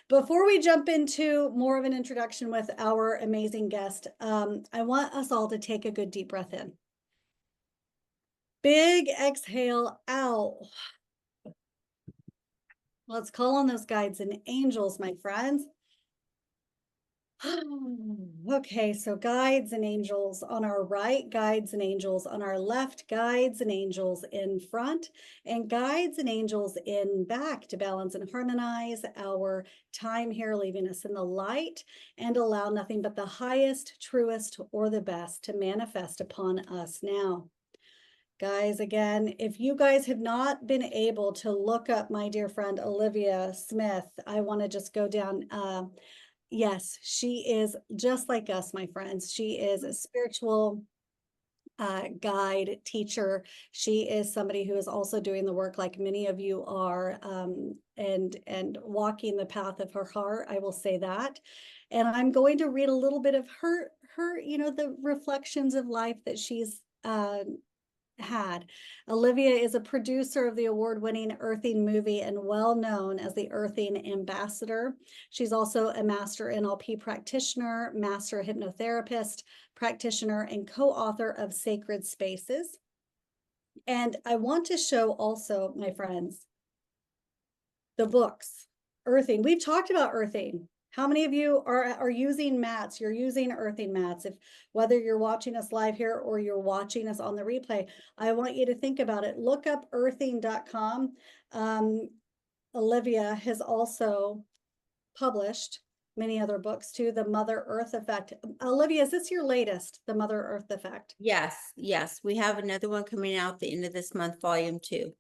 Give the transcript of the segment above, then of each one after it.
Before we jump into more of an introduction with our amazing guest, I want us all to take a good deep breath in. Big exhale out. Let's call on those guides and angels, my friends. Okay, so guides and angels on our right, guides and angels on our left, guides and angels in front, and guides and angels in back to balance and harmonize our time here, leaving us in the light, and allow nothing but the highest, truest, or the best to manifest upon us now. Guys, again, if you guys have not been able to look up my dear friend Olivia Smith, I want to just go down. Yes, she is just like us, my friends. She is a spiritual guide, teacher. She is somebody who is also doing the work like many of you are, and walking the path of her heart. I will say that. And I'm going to read a little bit of her, the reflections of life that she's had. Olivia is a producer of the award-winning Earthing movie and well known as the Earthing Ambassador. She's also a master NLP practitioner, master hypnotherapist, practitioner, and co-author of Sacred Spaces. And I want to show also, my friends, the books, Earthing. We've talked about Earthing. How many of you are using mats? You're using earthing mats. If whether you're watching us live here or you're watching us on the replay, I want you to think about it. Look up earthing.com. Olivia has also published many other books too. The Mother Earth Effect. Olivia, is this your latest, The Mother Earth Effect? Yes. We have another one coming out the end of this month, volume 2.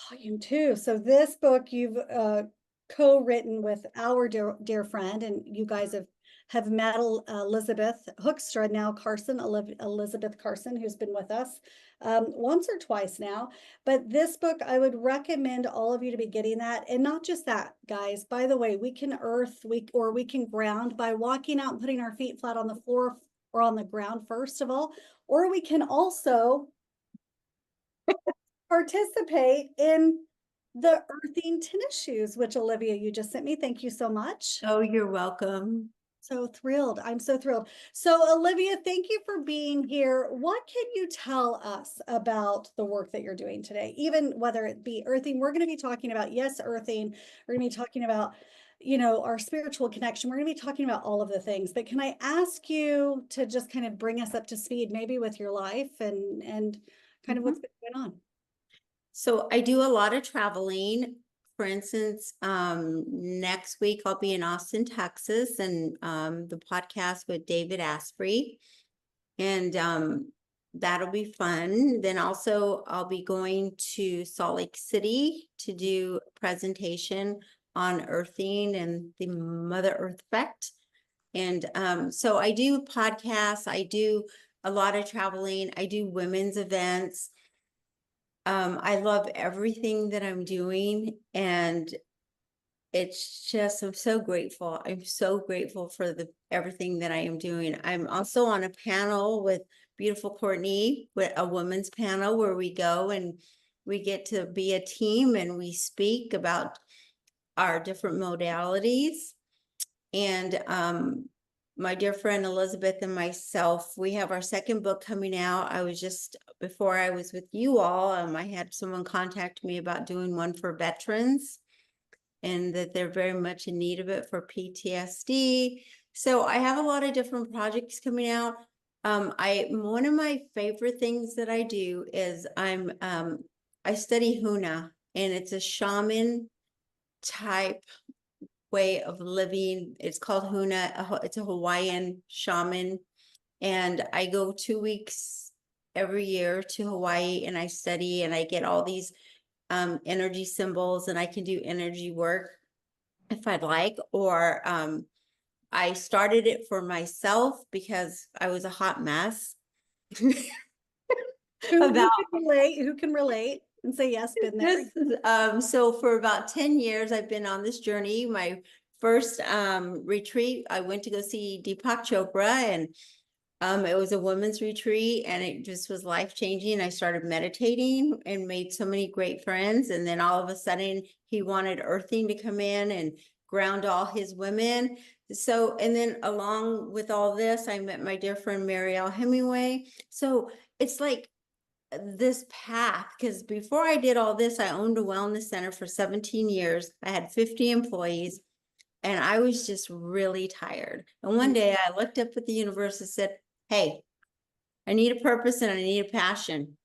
Volume 2. So this book you've co-written with our dear friend, and you guys have met Elizabeth Hoekstra, now Carson, Elizabeth Carson, who's been with us once or twice now. But this book, I would recommend all of you to be getting that. And not just that, guys. By the way, we can we can ground by walking out and putting our feet flat on the floor or on the ground, first of all. Or we can also participate in the earthing tennis shoes, which Olivia, you just sent me. Thank you so much. Oh, you're welcome. So thrilled. I'm so thrilled. So Olivia, thank you for being here. What can you tell us about the work that you're doing today? Even whether it be earthing, we're going to be talking about, yes, earthing. We're going to be talking about, our spiritual connection. We're going to be talking about all of the things, but can I ask you to just kind of bring us up to speed, maybe with your life and kind of what's been going on? So I do a lot of traveling. For instance, next week I'll be in Austin, Texas, and the podcast with David Asprey, and that'll be fun. Then also I'll be going to Salt Lake City to do a presentation on earthing and the Mother Earth Effect. And so I do podcasts, I do a lot of traveling, I do women's events. I love everything that I'm doing, and it's just, I'm so grateful. I'm so grateful for everything that I am doing. I'm also on a panel with beautiful Cortney, with a women's panel where we go and we get to be a team and we speak about our different modalities. And my dear friend Elizabeth and myself, we have our second book coming out. Before I was with you all, I had someone contact me about doing one for veterans, and that they're very much in need of it for PTSD. So I have a lot of different projects coming out. One of my favorite things that I do is I study Huna, and it's a shaman type way of living. It's called Huna. It's a Hawaiian shaman, and I go 2 weeks every year to Hawaii, and I study, and I get all these energy symbols, and I can do energy work if I'd like. Or I started it for myself because I was a hot mess. Who can relate and say yes, been there. So for about 10 years, I've been on this journey. My first retreat, I went to go see Deepak Chopra, and it was a women's retreat, and it just was life-changing. I started meditating and made so many great friends. And then all of a sudden he wanted earthing to come in, and ground all his women. So, and then along with all this, I met my dear friend Marielle Hemingway. So it's like this path, because before I did all this, I owned a wellness center for 17 years. I had 50 employees, and I was just really tired. And one day I looked up at the universe and said, hey, I need a purpose and I need a passion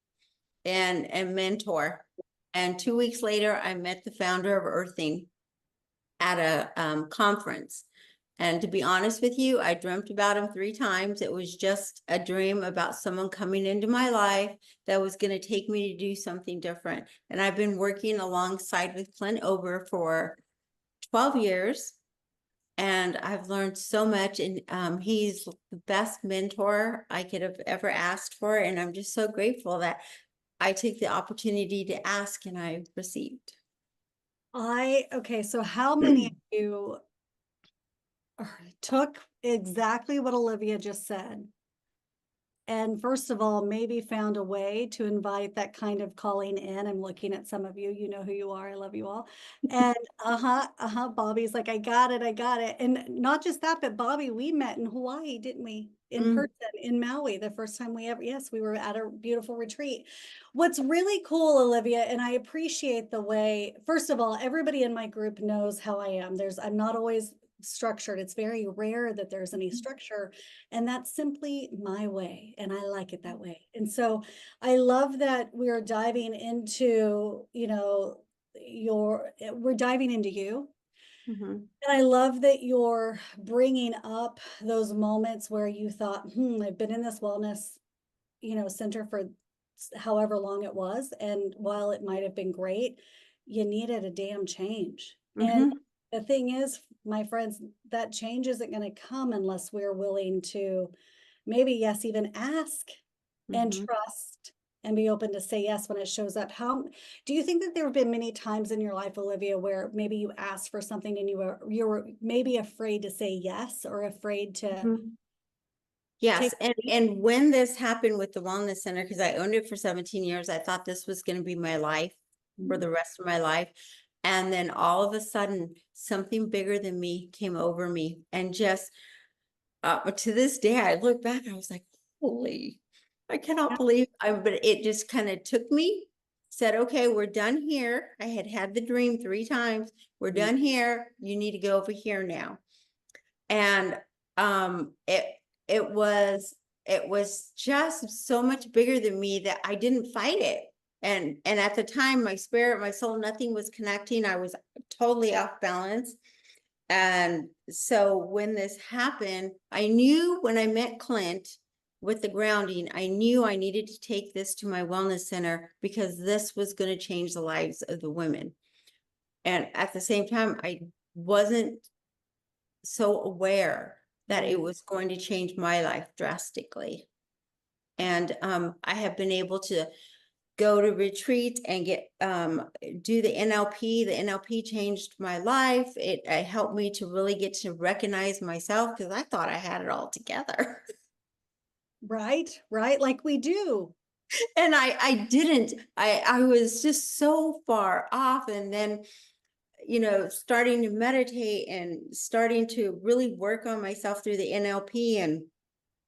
and a mentor. And 2 weeks later, I met the founder of Earthing at a conference. And to be honest with you, I dreamt about him 3 times. It was just a dream about someone coming into my life that was going to take me to do something different. And I've been working alongside with Clint Ober for 12 years. And I've learned so much, and he's the best mentor I could have ever asked for. And I'm just so grateful that I took the opportunity to ask and I received. Okay, so how many of you took exactly what Olivia just said? And first of all, maybe found a way to invite that kind of calling in. I'm looking at some of you, you know who you are. I love you all. And Bobby's like, I got it, I got it. And not just that, but Bobby, we met in Hawaii, didn't we? In person, in Maui, the first time yes, we were at a beautiful retreat. What's really cool, Olivia, and I appreciate the way, first of all, everybody in my group knows how I am. I'm not always structured. It's very rare that there's any structure, and that's simply my way, and I like it that way. And so I love that we're diving into, we're diving into you. And I love that you're bringing up those moments where you thought, I've been in this wellness, center for however long it was, and while it might have been great, you needed a damn change. And the thing is, my friends, that change isn't going to come unless we're willing to maybe, yes, even ask and trust and be open to say yes when it shows up. How do you think that there have been many times in your life, Olivia, where maybe you asked for something and you were maybe afraid to say yes, or afraid to Yes. take And when this happened with the wellness center, because I owned it for 17 years, I thought this was going to be my life for the rest of my life. And then all of a sudden, something bigger than me came over me. And just to this day, I look back and I was like, holy, I cannot believe but it just kind of took me, said, okay, we're done here. I had the dream 3 times. We're done here. You need to go over here now. And it was just so much bigger than me that I didn't fight it. And at the time, my spirit, my soul, nothing was connecting. I was totally off balance. And so when this happened, I knew when I met Clint with the grounding, I knew I needed to take this to my wellness center, because this was going to change the lives of the women. And at the same time, I wasn't so aware that it was going to change my life drastically. And I have been able to go to retreat and do the NLP. The NLP changed my life. It helped me to really get to recognize myself, because I thought I had it all together. right, like we do. And I didn't. I was just so far off. And then, starting to meditate and starting to really work on myself through the NLP,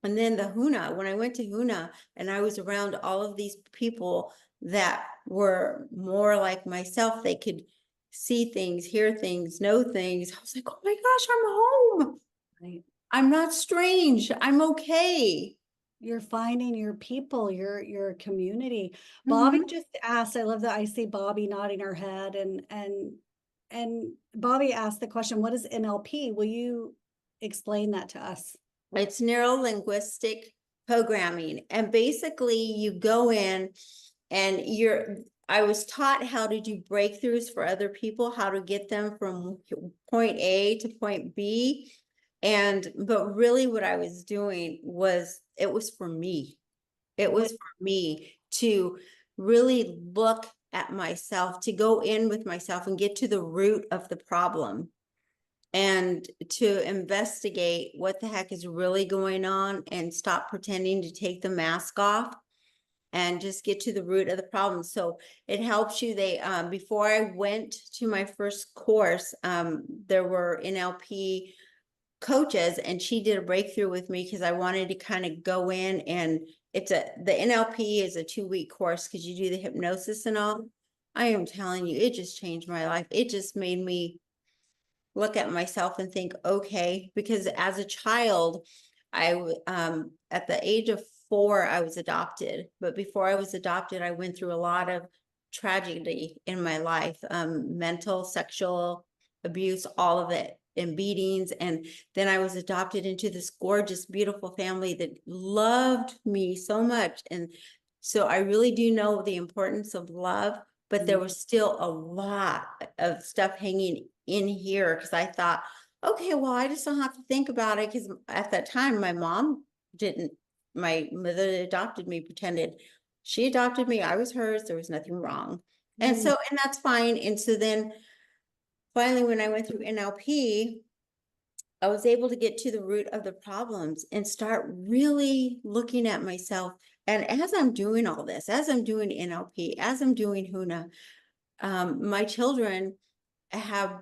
and then the HUNA, when I went to HUNA and I was around all of these people that were more like myself, they could see things, hear things, know things. I was like, oh my gosh, I'm home. Right. I'm not strange. I'm okay. You're finding your people, your community. Bobby just asked, I love that I see Bobby nodding her head, and Bobby asked the question, what is NLP? Will you explain that to us? It's neuro-linguistic programming. And basically you go in and I was taught how to do breakthroughs for other people, how to get them from point A to point B. But really what I was doing it was for me. It was for me to really look at myself, to go in with myself and get to the root of the problem, and to investigate what the heck is really going on and stop pretending to take the mask off. and just get to the root of the problem. So it helps you. They, before I went to my first course, there were NLP coaches, and she did a breakthrough with me because I wanted to kind of go in, and the NLP is a 2-week course because you do the hypnosis and all. I am telling you, it just changed my life. It just made me look at myself and think, okay, because as a child, at the age of 4, I was adopted. But before I was adopted, I went through a lot of tragedy in my life, mental, sexual abuse, all of it, and beatings. And then I was adopted into this gorgeous, beautiful family that loved me so much. And so I really do know the importance of love, but there was still a lot of stuff hanging in here because I thought, okay, well, I just don't have to think about it, because at that time, my mom didn't, my mother that adopted me pretended she adopted me, I was hers, there was nothing wrong. And so, and that's fine. And so then finally, when I went through NLP, I was able to get to the root of the problems and start really looking at myself. And as I'm doing all this, as I'm doing NLP, as I'm doing HUNA, my children have,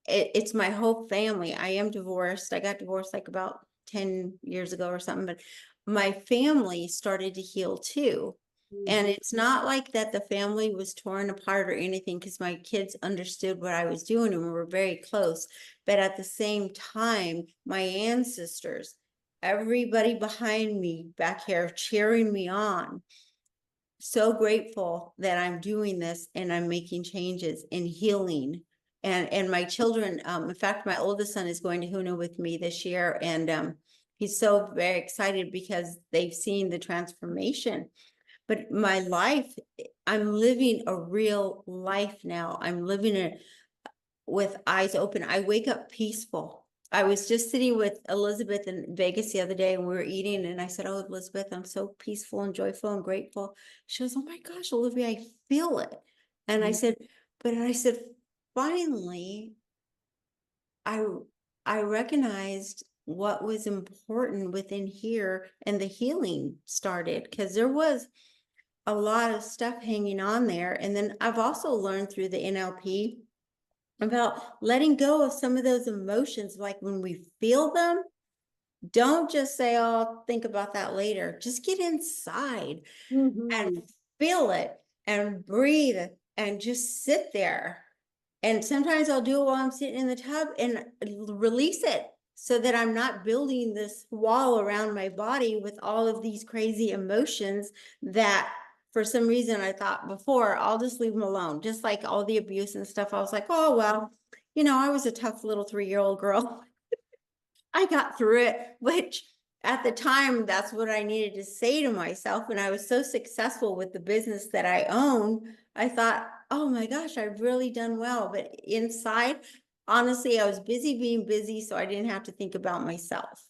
it's my whole family. I am divorced. I got divorced like about 10 years ago or something, but my family started to heal too. And it's not like that the family was torn apart or anything, because my kids understood what I was doing and we were very close. But at the same time, my ancestors, everybody behind me back here cheering me on, so grateful that I'm doing this and I'm making changes and healing. And my children, in fact, my oldest son is going to HUNA with me this year, and he's so very excited because they've seen the transformation. But my life, I'm living a real life now. I'm living it with eyes open. I wake up peaceful. I was just sitting with Elizabeth in Vegas the other day, and we were eating, and I said, "Oh, Elizabeth, I'm so peaceful and joyful and grateful." She goes, "Oh my gosh, Olivia, I feel it." And I said, finally, I recognized what was important within here, and the healing started, because there was a lot of stuff hanging on there. And then I've also learned through the NLP about letting go of some of those emotions. Like when we feel them, don't just say, "Oh, I'll think about that later." Just get inside and feel it and breathe and just sit there. And sometimes I'll do it while I'm sitting in the tub and release it, so that I'm not building this wall around my body with all of these crazy emotions that for some reason I thought before, I'll just leave them alone. Just like all the abuse and stuff. I was like, oh, well, I was a tough little 3-year-old girl. I got through it, which at the time, that's what I needed to say to myself. And I was so successful with the business that I own, I thought, oh my gosh, I've really done well. But inside, honestly, I was busy being busy, so I didn't have to think about myself.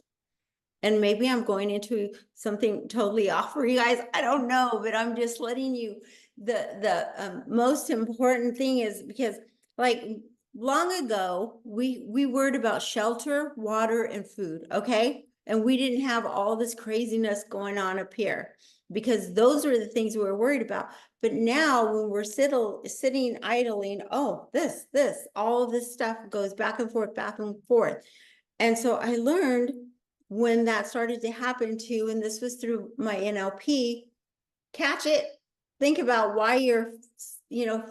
And maybe I'm going into something totally off for you guys. I don't know, but I'm just letting you, the most important thing is, because like long ago, we worried about shelter, water, and food, okay? And we didn't have all this craziness going on up here, because those are the things we were worried about. But now when we're sitting idling, oh, all of this stuff goes back and forth, back and forth. And so I learned when that started to happen too, and this was through my NLP, catch it, think about why you're,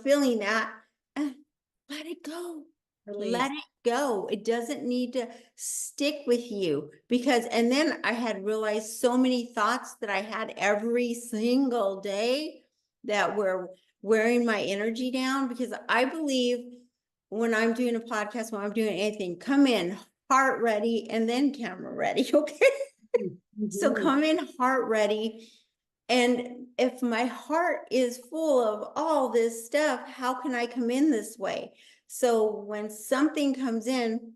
feeling that, and let it go. Let it go. It doesn't need to stick with you, because, and then I had realized so many thoughts that I had every single day that were wearing my energy down, because I believe when I'm doing a podcast, when I'm doing anything, come in heart ready and then camera ready. Okay. So come in heart ready. And if my heart is full of all this stuff, how can I come in this way? So when something comes in,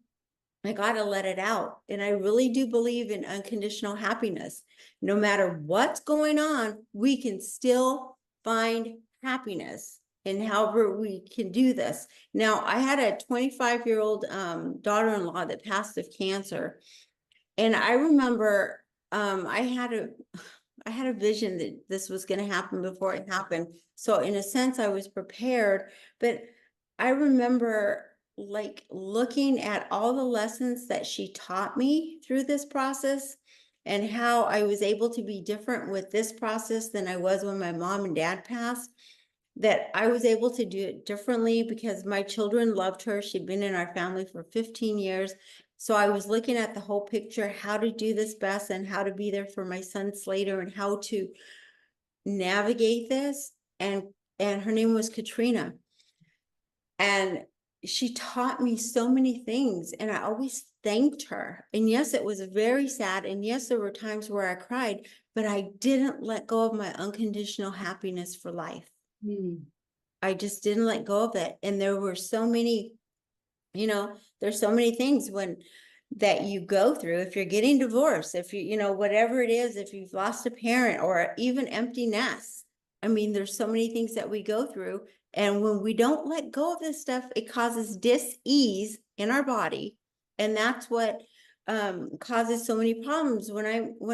I got to let it out. And I really do believe in unconditional happiness. No matter what's going on, we can still find happiness. And however we can do this. Now, I had a 25-year-old daughter-in-law that passed of cancer. And I remember I had I had a vision that this was going to happen before it happened. So in a sense, I was prepared, but I remember like looking at all the lessons that she taught me through this process and how I was able to be different with this process than I was when my mom and dad passed, that I was able to do it differently because my children loved her. She'd been in our family for 15 years. So I was looking at the whole picture, how to do this best and how to be there for my son Slater and how to navigate this. And her name was Katrina. And she taught me so many things and I always thanked her. And yes, it was very sad. And yes, there were times where I cried, but I didn't let go of my unconditional happiness for life. I just didn't let go of it. And there were so many, there's so many things that you go through. If you're getting divorced, if whatever it is, if you've lost a parent or even empty nest. I mean, there's so many things that we go through. And when we don't let go of this stuff, it causes dis-ease in our body. And that's what causes so many problems. When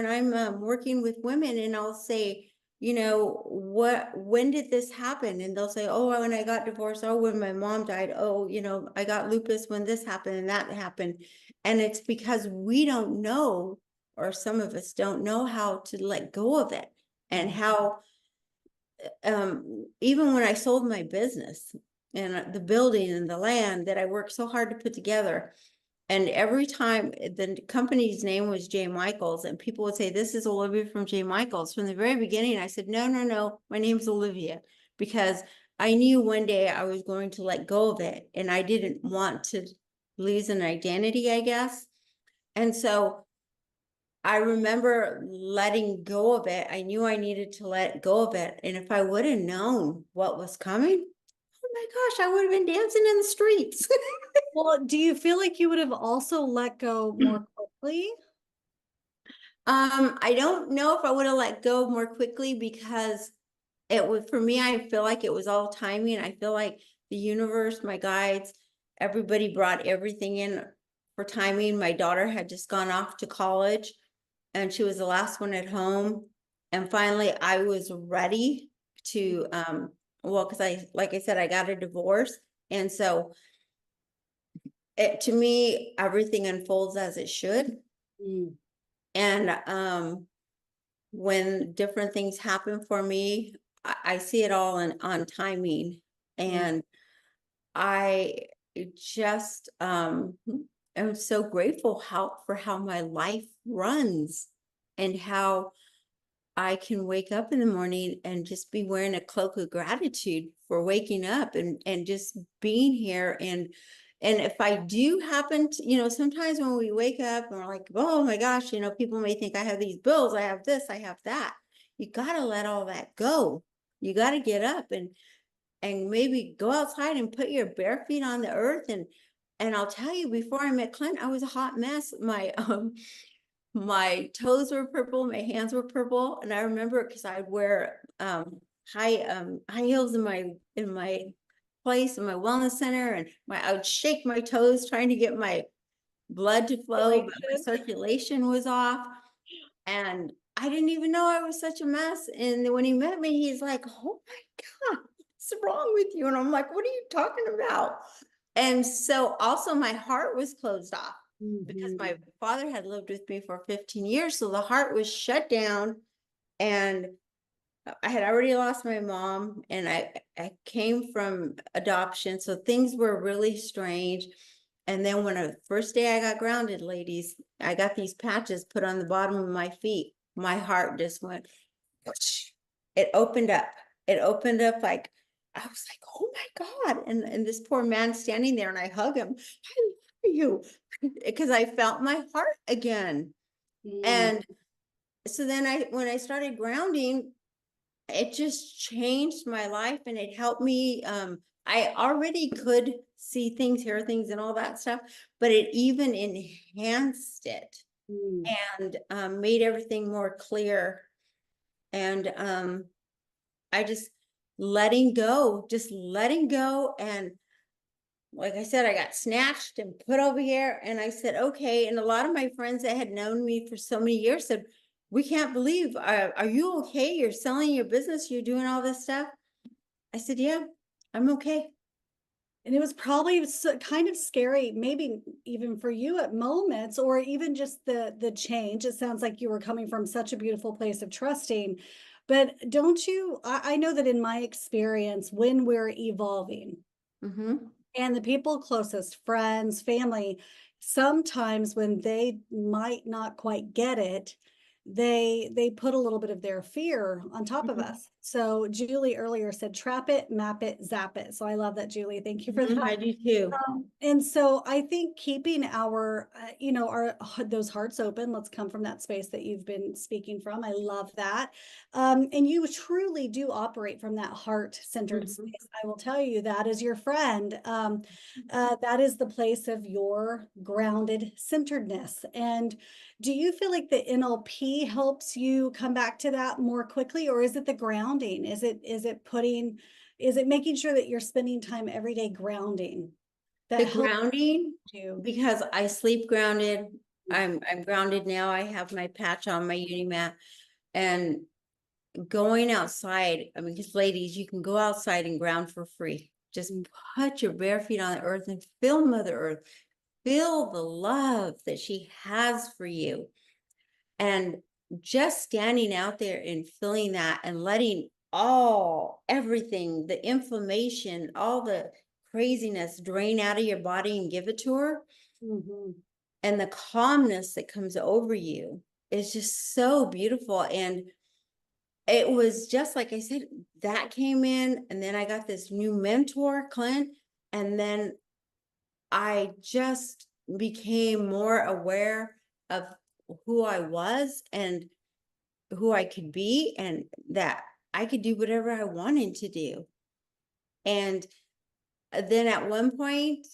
I'm working with women and I'll say, when did this happen? And they'll say, oh, when I got divorced, oh, when my mom died, oh, I got lupus when this happened and that happened. And it's because we don't know, or some of us don't know how to let go of it. And how, even when I sold my business and the building and the land that I worked so hard to put together, and every time the company's name was J. Michaels, and people would say, this is Olivia from J. Michaels. From the very beginning, I said, no, my name's Olivia, because I knew one day I was going to let go of it. And I didn't want to lose an identity, I guess. And so I remember letting go of it. I knew I needed to let go of it. And if I would have known what was coming, oh my gosh, I would have been dancing in the streets. Well, do you feel like you would have also let go more quickly? I don't know if I would have let go more quickly because it was, for me, I feel like it was all timing. I feel like the universe, my guides, everybody brought everything in for timing. My daughter had just gone off to college and she was the last one at home. And finally I was ready to, because like I said, I got a divorce. And so to me, everything unfolds as it should. And when different things happen for me, I see it all on timing. And I just am so grateful for how my life runs and how I can wake up in the morning and just be wearing a cloak of gratitude for waking up and just being here. And if I do happen to, sometimes when we wake up and we're like, oh my gosh, people may think I have these bills, I have this, I have that. You got to let all that go. You got to get up and maybe go outside and put your bare feet on the earth. And I'll tell you, before I met Clint, I was a hot mess. My toes were purple, my hands were purple, and I remember because I'd wear high heels in my place in my wellness center, and I would shake my toes trying to get my blood to flow, but my circulation was off, and I didn't even know I was such a mess. And when he met me, he's like, "Oh my God, what's wrong with you?" And I'm like, "What are you talking about?" And so also my heart was closed off because my father had lived with me for 15 years. So the heart was shut down and I had already lost my mom and I came from adoption. So things were really strange. And then when the first day I got grounded, ladies, I got these patches put on the bottom of my feet. My heart just went, whoosh. It opened up. It opened up like, I was like, oh my God. And this poor man standing there and I hug him. I love you. Because I felt my heart again. And so then when I started grounding, it just changed my life and it helped me. I already could see things, hear things and all that stuff, but it even enhanced it and made everything more clear. And I just letting go. And like I said, I got snatched and put over here and I said, okay. And a lot of my friends that had known me for so many years said, we can't believe, are you okay? You're selling your business, you're doing all this stuff. I said, yeah, I'm okay. And it was probably kind of scary, maybe even for you at moments, or even just the change. It sounds like you were coming from such a beautiful place of trusting. But don't you, I know that in my experience, when we're evolving, Mm-hmm. and the people closest, friends, family, sometimes when they might not quite get it, they put a little bit of their fear on top of Mhm. us. So Julie earlier said, trap it, map it, zap it. So I love that, Julie. Thank you for that. I do too. And so I think keeping our, our those hearts open. Let's come from that space that you've been speaking from. I love that, and you truly do operate from that heart-centered Mhm. space. I will tell you that as your friend, that is the place of your grounded centeredness. And do you feel like the NLP helps you come back to that more quickly, or is it the grounding? Is it making sure that you're spending time every day grounding? The That helps grounding, you. because I sleep grounded. I'm grounded now. I have my patch on my uni mat, and going outside. I mean, because ladies, you can go outside and ground for free. Just put your bare feet on the earth and feel Mother Earth. Feel the love that she has for you. And just standing out there and feeling that and letting everything, the inflammation, all the craziness drain out of your body and give it to her. Mhm. And the calmness that comes over you is just so beautiful. And it was just like I said, that came in, and then I got this new mentor, Clint, and then I just became more aware of who I was and who I could be, and that I could do whatever I wanted to do. And then at one point,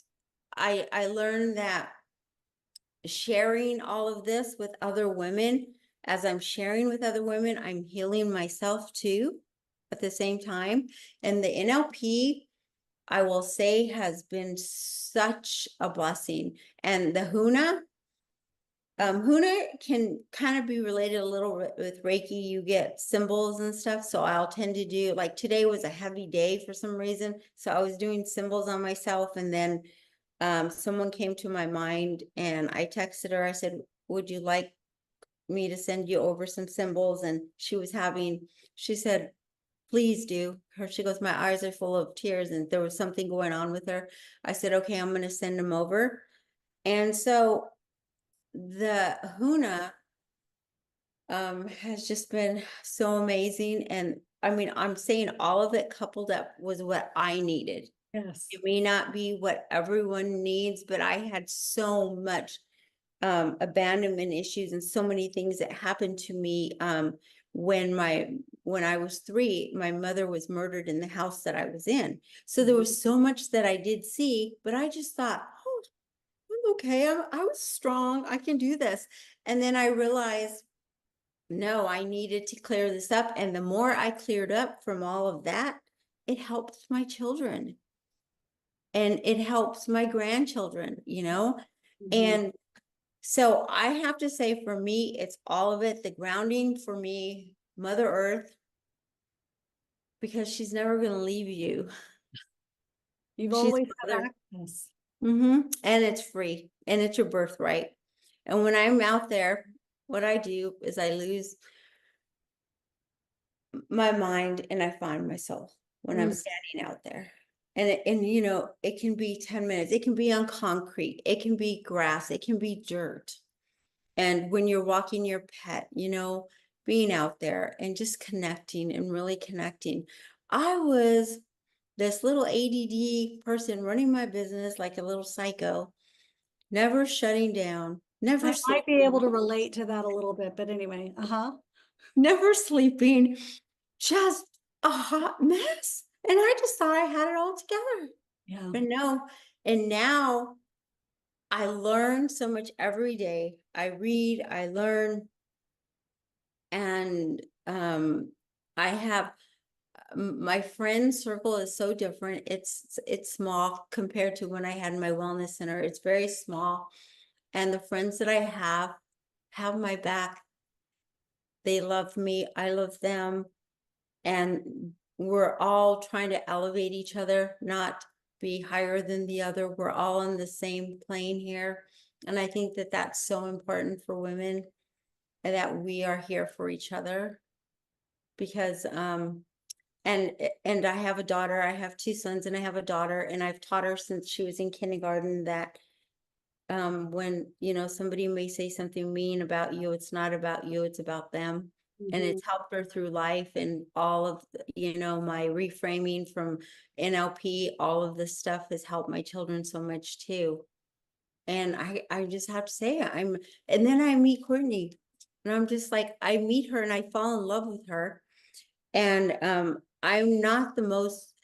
I learned that sharing all of this with other women, as I'm sharing with other women, I'm healing myself too at the same time. And the NLP, I will say, has been such a blessing. And the Huna can kind of be related a little with Reiki. You get symbols and stuff. So I'll tend to do, like, today was a heavy day for some reason. So I was doing symbols on myself, and then someone came to my mind, and I texted her. I said, would you like me to send you over some symbols? And she said, please do. She goes, my eyes are full of tears, and there was something going on with her. I said, okay, I'm going to send them over. And so the Huna has just been so amazing. And I mean, I'm saying all of it coupled up was what I needed. Yes. It may not be what everyone needs, but I had so much abandonment issues and so many things that happened to me. When I was 3, my mother was murdered in the house that I was in. So there was so much that I did see, but I just thought, oh, I'm okay. I was strong. I can do this. And then I realized, no, I needed to clear this up. And the more I cleared up from all of that, it helped my children and it helps my grandchildren, And so I have to say, for me, it's all of it. The grounding for me, Mother Earth, because she's never going to leave you. You've She's always had Mother. access. And it's free, and it's your birthright. And when I'm out there, what I do is I lose my mind and I find myself when I'm standing out there. And it can be 10 minutes. It can be on concrete. It can be grass. It can be dirt. And when you're walking your pet, being out there and just connecting and really connecting. I was this little ADD person running my business like a little psycho, never shutting down, never I might be able sleeping, to relate to that a little bit, but anyway, never sleeping, just a hot mess. And I just thought I had it all together. yeah. But no. And now I learn so much every day. I read, I learn, and I have my friend circle is so different. It's small compared to when I had my wellness center. It's very small, and the friends that I have my back They love me, I love them. And we're all trying to elevate each other, not be higher than the other. We're all on the same plane here. And I think that that's so important for women, and that we are here for each other. Because and I have a daughter, I have two sons and I have a daughter, and I've taught her since she was in kindergarten that when, you know, somebody may say something mean about you, it's not about you, it's about them. And Mhm. it's helped her through life, and all of, you know, my reframing from NLP, all of this stuff has helped my children so much too. And I just have to say, and then I meet Courtney, and I'm just like, I meet her and I fall in love with her. And I'm not the most,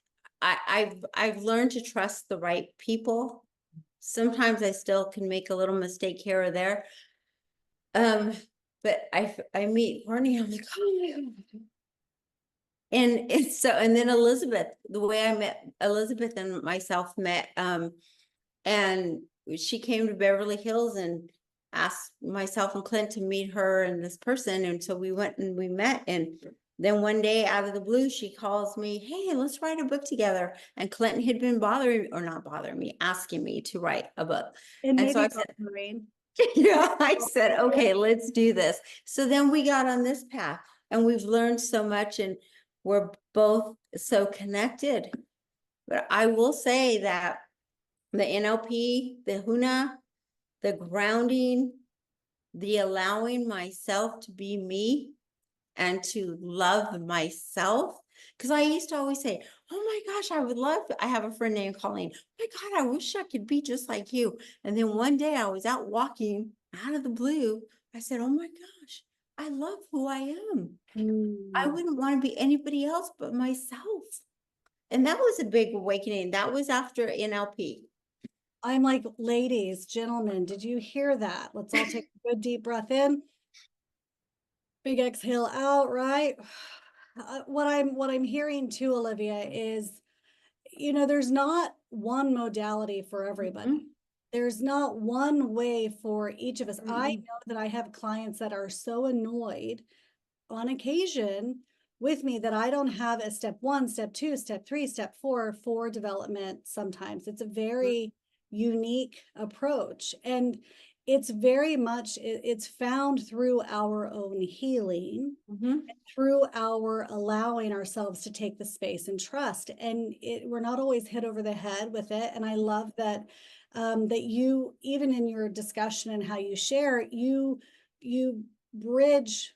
I've learned to trust the right people. Sometimes I still can make a little mistake here or there. But I meet Cortney, I'm like, oh my God. And it's so, and then Elizabeth, the way I met Elizabeth and myself met, and she came to Beverly Hills and asked myself and Clint to meet her and this person. And so we went and we met. And then one day out of the blue, she calls me, hey, let's write a book together. And Clinton had been bothering, or not bothering me, asking me to write a book. And And so maybe I said, bothering. yeah, I said, okay, let's do this. So then we got on this path, and we've learned so much, and we're both so connected. But I will say that the NLP, the HUNA, the grounding, the allowing myself to be me and to love myself. Because I used to always say, oh my gosh, I would love, I have a friend named Colleen. Oh my God, I wish I could be just like you. And then one day I was out walking out of the blue. I said, oh my gosh, I love who I am. I Mm. wouldn't want to be anybody else but myself. And that was a big awakening. That was after NLP. I'm like, ladies, gentlemen, did you hear that? Let's all take a good deep breath in. Big exhale out, right? What I'm hearing too, Olivia, is, you know, there's not one modality for everybody. Mhm. There's not one way for each of us. I Mhm. know that I have clients that are so annoyed on occasion with me that I don't have a step 1, step 2, step 3, step 4 for development. Sometimes it's a very unique approach, and it's very much it's found through our own healing, Mhm. through our allowing ourselves to take the space and trust. And we're not always hit over the head with it. And I love that that you, even in your discussion and how you share, you bridge,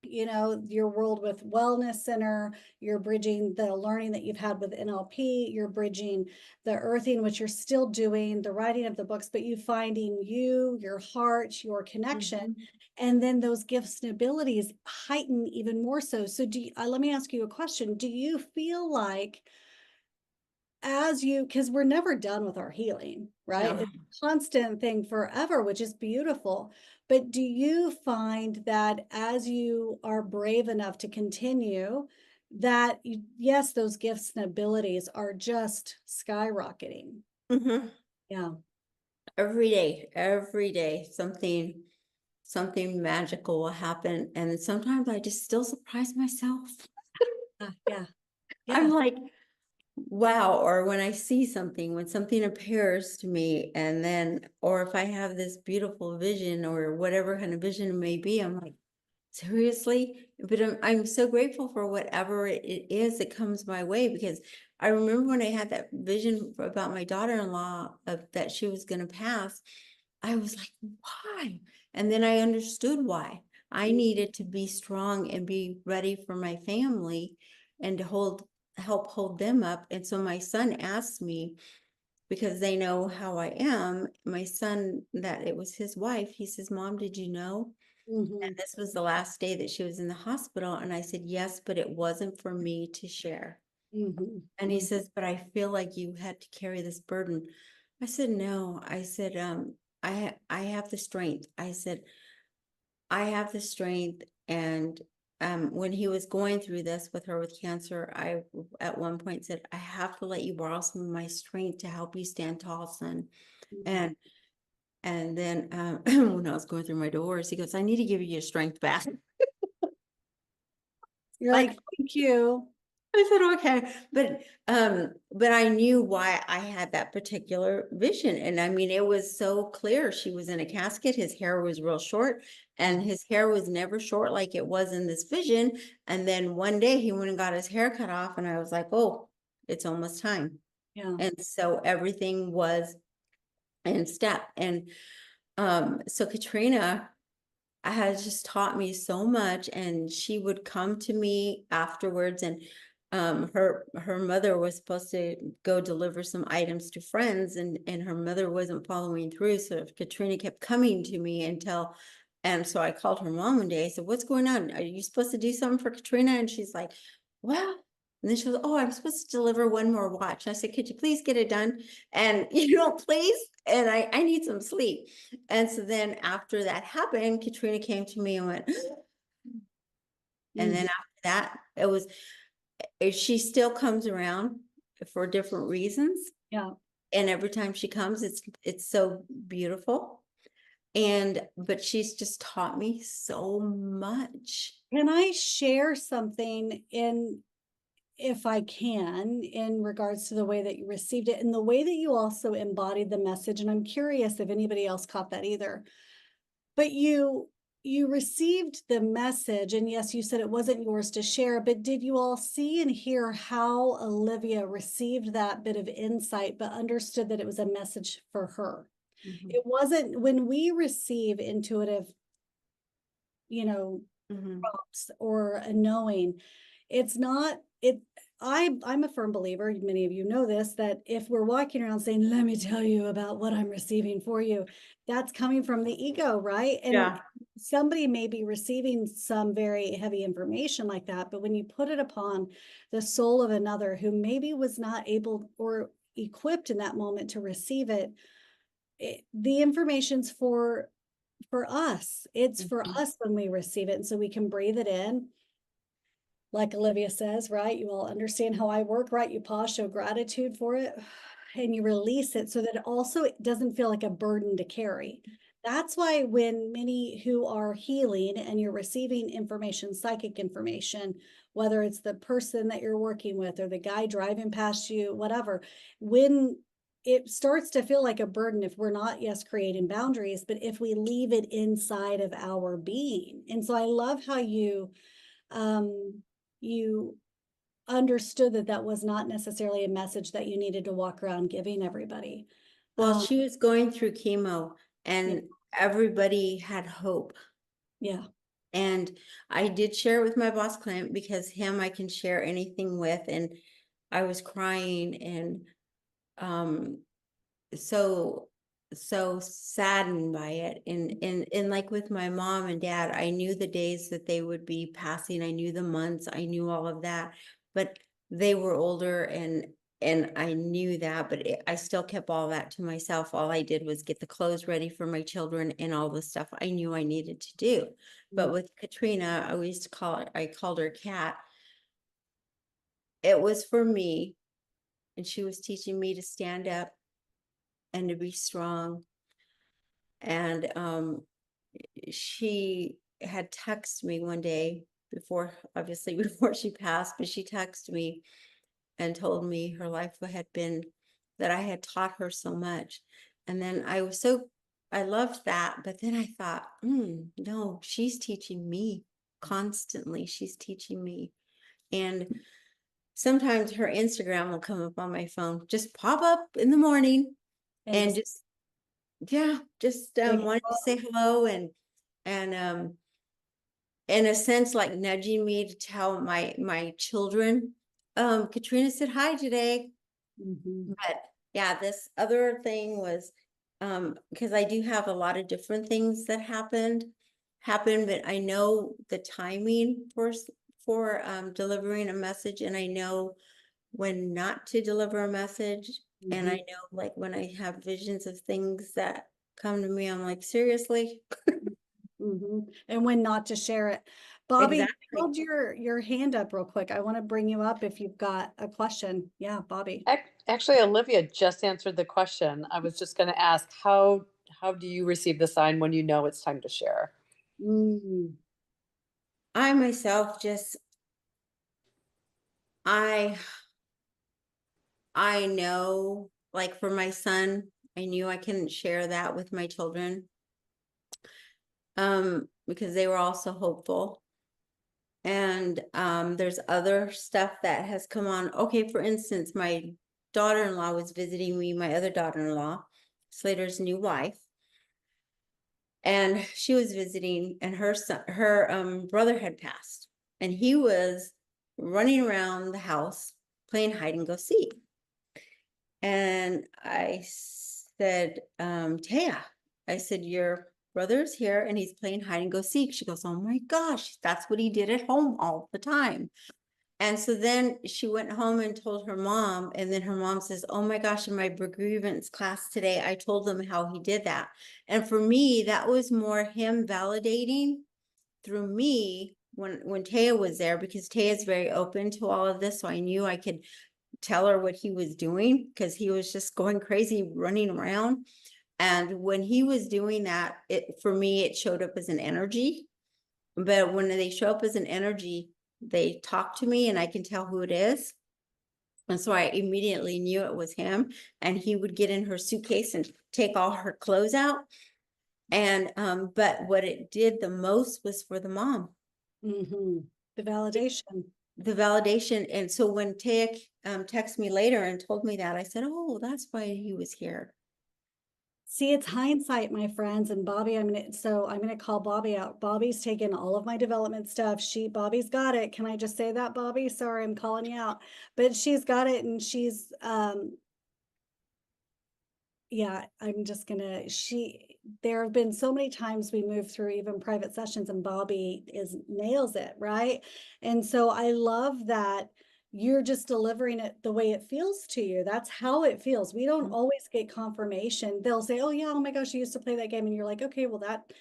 you know, your world with wellness center, you're bridging the learning that you've had with NLP, you're bridging the earthing, which you're still doing, the writing of the books, but you finding you, your heart, your connection, Mhm. and then those gifts and abilities heighten even more so. So let me ask you a question. Do you feel like, as you, because we're never done with our healing, right? No. It's a constant thing forever, which is beautiful. But do you find that as you are brave enough to continue, that yes, those gifts and abilities are just skyrocketing? Mhm. Yeah. Every day, something magical will happen. And sometimes I just still surprise myself. Yeah. I'm Yeah. like, wow. Or when I see something, when something appears to me, and then, or if I have this beautiful vision or whatever kind of vision it may be, I'm like, seriously? But I'm so grateful for whatever it is that comes my way, because I remember when I had that vision about my daughter-in-law of that she was going to pass, I was like, why? And then I understood why. I needed to be strong and be ready for my family and to help hold them up. And so my son asked me, because they know how I am, my son, that it was his wife, he says, Mom, did you know? Mm-hmm. And this was the last day that she was in the hospital. And I said, yes, but it wasn't for me to share. Mm-hmm. And he says, but I feel like you had to carry this burden. I said, no. I said, I have the strength. I said, I have the strength. And when he was going through this with her with cancer, I at one point said, I have to let you borrow some of my strength to help you stand tall, son. And then when I was going through my divorce, he goes, I need to give you your strength back. You're Like, like, thank you. I said, okay, but I knew why I had that particular vision. And I mean, it was so clear. She was in a casket, his hair was real short, and his hair was never short like it was in this vision. And then one day he went and got his hair cut off, and I was like, oh, it's almost time. Yeah. And so everything was in step. And so Katrina has just taught me so much, and she would come to me afterwards, and her mother was supposed to go deliver some items to friends, and her mother wasn't following through, so Katrina kept coming to me until, and so I called her mom one day. I said, what's going on? Are you supposed to do something for Katrina? And she's like, well, and then she was, oh, I'm supposed to deliver one more watch. I said, could you please get it done? And please, and I need some sleep. And so then after that happened, Katrina came to me and went, and then Mhm. after that, it was, she still comes around for different reasons. Yeah. And every time she comes, it's so beautiful. But she's just taught me so much. Can I share something if I can, in regards to the way that you received it and the way that you also embodied the message? And I'm curious if anybody else caught that either. But you received the message, and yes, you said it wasn't yours to share, but did you all see and hear how Olivia received that bit of insight, but understood that it was a message for her? Mhm. It wasn't when we receive intuitive, you know, Mhm. prompts or a knowing, it's not it. I'm a firm believer, many of you know this, that if we're walking around saying, let me tell you about what I'm receiving for you, that's coming from the ego, right? And Yeah. somebody may be receiving some very heavy information like that, but when you put it upon the soul of another who maybe was not able or equipped in that moment to receive it, the information's for us. It's for Mhm. us when we receive it. And so we can breathe it in. Like Olivia says, right? You all understand how I work, right? You pause, show gratitude for it, and you release it so that it also doesn't feel like a burden to carry. That's why when many who are healing and you're receiving information, psychic information, whether it's the person that you're working with or the guy driving past you, whatever, when it starts to feel like a burden, if we're not, yes, creating boundaries, but if we leave it inside of our being. And so I love how um, you understood that that was not necessarily a message that you needed to walk around giving everybody. Well, Um, she was going through chemo, yeah, and everybody had hope. yeah, And I did share it with my boss client, because him I can share anything with. And I was crying, and um so saddened by it. And like with my mom and dad, I knew the days that they would be passing. I knew the months, I knew all of that, but they were older, and I knew that, but I still kept all that to myself. All I did was get the clothes ready for my children and all the stuff I knew I needed to do. But with Katrina, I used to I called her Cat. It was for me, and she was teaching me to stand up and to be strong. And she had texted me one day before, obviously before she passed, but she texted me and told me her life had been, that I had taught her so much. And then I loved that. But then I thought, no, she's teaching me constantly. She's teaching me. And sometimes her Instagram will come up on my phone, just pop up in the morning, and and just just, yeah, just like, wanted to say hello, and in a sense, like nudging me to tell my children, Katrina said hi today. mhm, But yeah, this other thing was, because I do have a lot of different things that happened, but I know the timing for delivering a message, and I know when not to deliver a message. And I mhm, know, like, when I have visions of things that come to me, I'm like, seriously? mhm. And when not to share it. Bobby, Exactly. hold your hand up real quick. I want to bring you up if you've got a question. Yeah, Bobby. Actually, Olivia just answered the question. I was just going to ask, how do you receive the sign when you know it's time to share? Mm, I myself just I know, like for my son, I knew I couldn't share that with my children. Because they were also hopeful. And there's other stuff that has come on. Okay, for instance, my daughter-in-law was visiting me, my other daughter-in-law, Slater's new wife. And she was visiting, and her son, her brother had passed, and he was running around the house playing hide and go seek. And I said, Taya, I said, your brother's here and he's playing hide and go seek. She goes, oh my gosh, that's what he did at home all the time. And so then she went home and told her mom, and then her mom says, oh my gosh, in my grievance class today, I told them how he did that. And for me, that was more him validating through me when Taya was there, because Taya's very open to all of this. So I knew I could tell her what he was doing, because he was just going crazy running around. And when he was doing that, for me, it showed up as an energy. But when they show up as an energy, they talk to me and I can tell who it is. And so I immediately knew it was him. And he would get in her suitcase and take all her clothes out. And but what it did the most was for the mom. The validation. The validation. And so when Taya texted me later and told me that, I said, oh, that's why he was here. See, it's hindsight, my friends. And Bobby, I'm gonna call Bobby out. Bobby's taken all of my development stuff. Bobby's got it. Can I just say that, Bobby? Sorry, I'm calling you out. But she's got it, and she's yeah, I'm just gonna, there have been so many times we move through even private sessions and Bobby nails it, right? And so I love that you're just delivering it the way it feels to you. That's how it feels. We don't always get confirmation. They'll say, oh yeah, oh my gosh, I used to play that game. And you're like, okay, well that,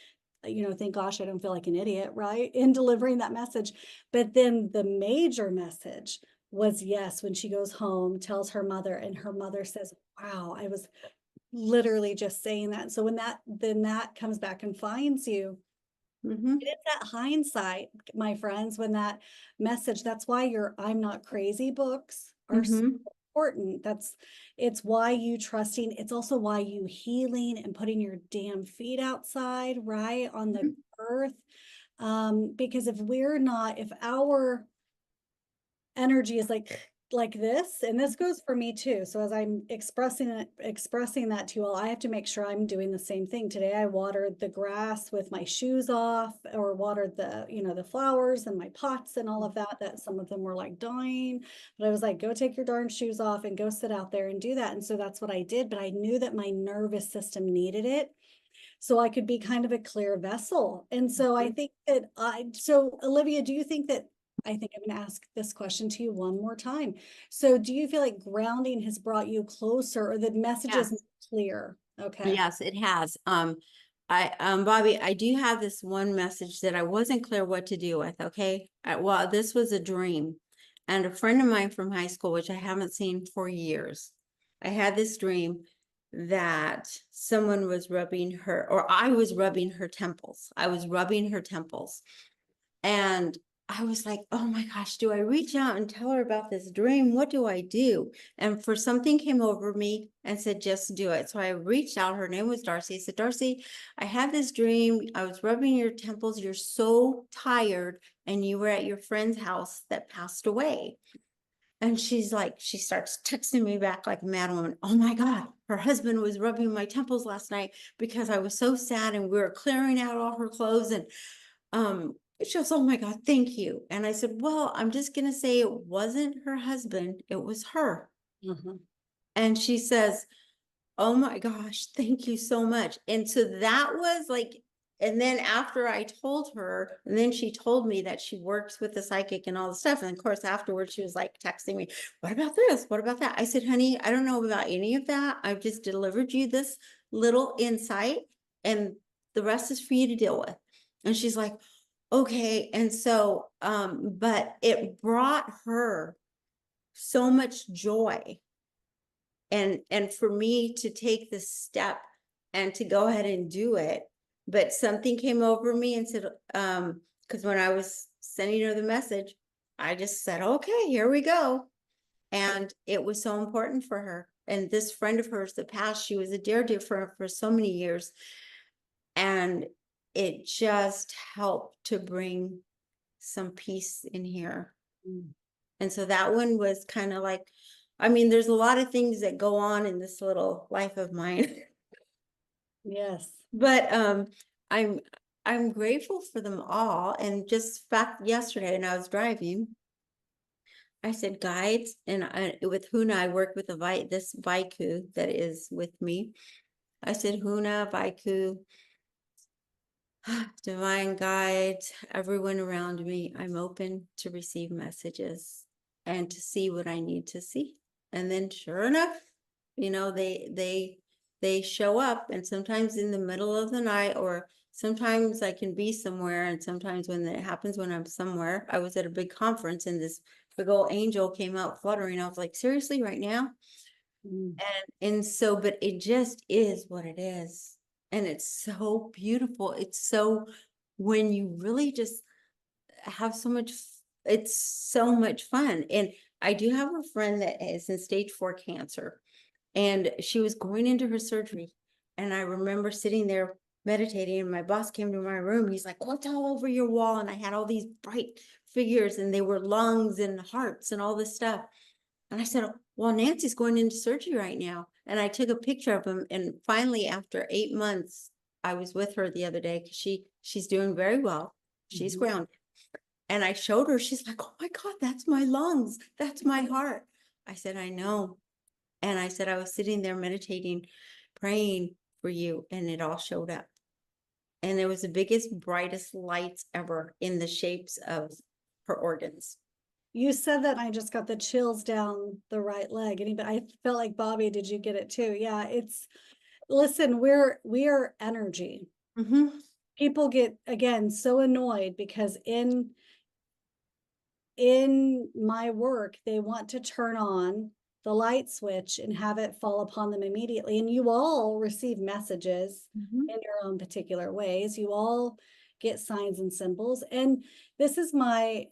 thank gosh, I don't feel like an idiot, right? In delivering that message. But then the major message was, yes, when she goes home, tells her mother, and her mother says, wow, I was literally just saying that. So when that comes back and finds you, it's that hindsight, my friends, when that message, that's why your I'm Not Crazy books are so important. It's why you trusting. It's also why you healing and putting your damn feet outside, right, on the earth. Because if our energy is like this, and this goes for me too. So as I'm expressing that to you all, I have to make sure I'm doing the same thing. Today I watered the grass with my shoes off, or watered the flowers and my pots and all of that some of them were like dying, but I was like, go take your darn shoes off and go sit out there and do that. And so that's what I did, but I knew that my nervous system needed it, so I could be kind of a clear vessel. And so I think that so Olivia, do you think that, I think I'm going to ask this question to you one more time. So do you feel like grounding has brought you closer, or the message is clear? Okay. Yes, it has. Bobby, I do have this one message that I wasn't clear what to do with. Okay. Well, this was a dream, and a friend of mine from high school, which I haven't seen for years, I had this dream that someone was rubbing her, or I was rubbing her temples. I was rubbing her temples. And I was like, oh my gosh, do I reach out and tell her about this dream? What do I do? And for something came over me and said, just do it. So I reached out. Her name was Darcy. I said, Darcy, I had this dream. I was rubbing your temples. You're so tired. And you were at your friend's house that passed away. And she's like, she starts texting me back like a mad woman. Oh my God, her husband was rubbing my temples last night because I was so sad, and we were clearing out all her clothes. And she goes, oh my God, thank you. And I said, well, I'm just going to say it wasn't her husband, it was her. And she says, oh my gosh, thank you so much. And so that was like, and then after I told her, and then she told me that she works with the psychic and all the stuff. And of course, afterwards, she was like texting me, what about this? What about that? I said, honey, I don't know about any of that. I've just delivered you this little insight, and the rest is for you to deal with. And she's like, okay. And so, but it brought her so much joy. And for me to take this step and to go ahead and do it, but something came over me and said, because when I was sending her the message, I just said, okay, here we go. And it was so important for her. And this friend of hers that passed, she was a dear, dear friend for so many years. And it just helped to bring some peace in here. And so that one was kind of like, I mean, there's a lot of things that go on in this little life of mine. Yes. But I'm grateful for them all. And just fact yesterday, and I was driving, I said guides, and with Huna, I work with this Vaiku that is with me. I said, Huna, Vaiku, divine guides, everyone around me, I'm open to receive messages and to see what I need to see. And then sure enough, you know, they show up, and sometimes in the middle of the night, or sometimes I can be somewhere, and sometimes when it happens when I'm somewhere. I was at a big conference and this big old angel came out fluttering. I was like, seriously, right now? And so, but it just is what it is. And it's so beautiful. It's so, when you really just have so much, it's so much fun. And I do have a friend that is in stage 4 cancer, and she was going into her surgery. And I remember sitting there meditating, and my boss came to my room. He's like, what's all over your wall? And I had all these bright figures, and they were lungs and hearts and all this stuff. And I said, well, Nancy's going into surgery right now. And I took a picture of him. And finally, after 8 months, I was with her the other day because she's doing very well. She's grounded. And I showed her, she's like, oh my God, that's my lungs. That's my heart. I said, I know. And I said, I was sitting there meditating, praying for you, and it all showed up. And it was the biggest, brightest lights ever in the shapes of her organs. You said that and I just got the chills down the right leg. I felt like, Bobby, did you get it too? Yeah, listen, we are energy. People get, again, so annoyed because in my work, they want to turn on the light switch and have it fall upon them immediately. And you all receive messages in your own particular ways. You all get signs and symbols. And this is my,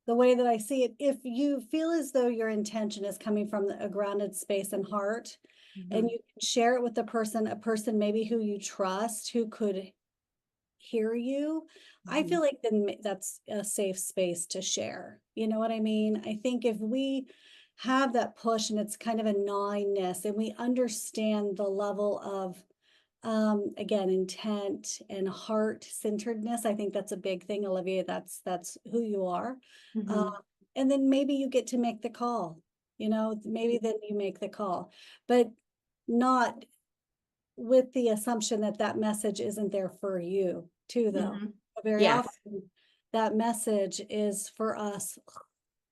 the way that I see it. If you feel as though your intention is coming from a grounded space and heart, and you can share it with a person maybe who you trust, who could hear you, I feel like then that's a safe space to share. You know what I mean? I think if we have that push and it's kind of a gnawingness, and we understand the level of again, intent and heart centeredness, I think that's a big thing, Olivia. That's who you are. And then maybe you get to make the call, maybe then you make the call, but not with the assumption that that message isn't there for you too, though. Very Yes. often that message is for us,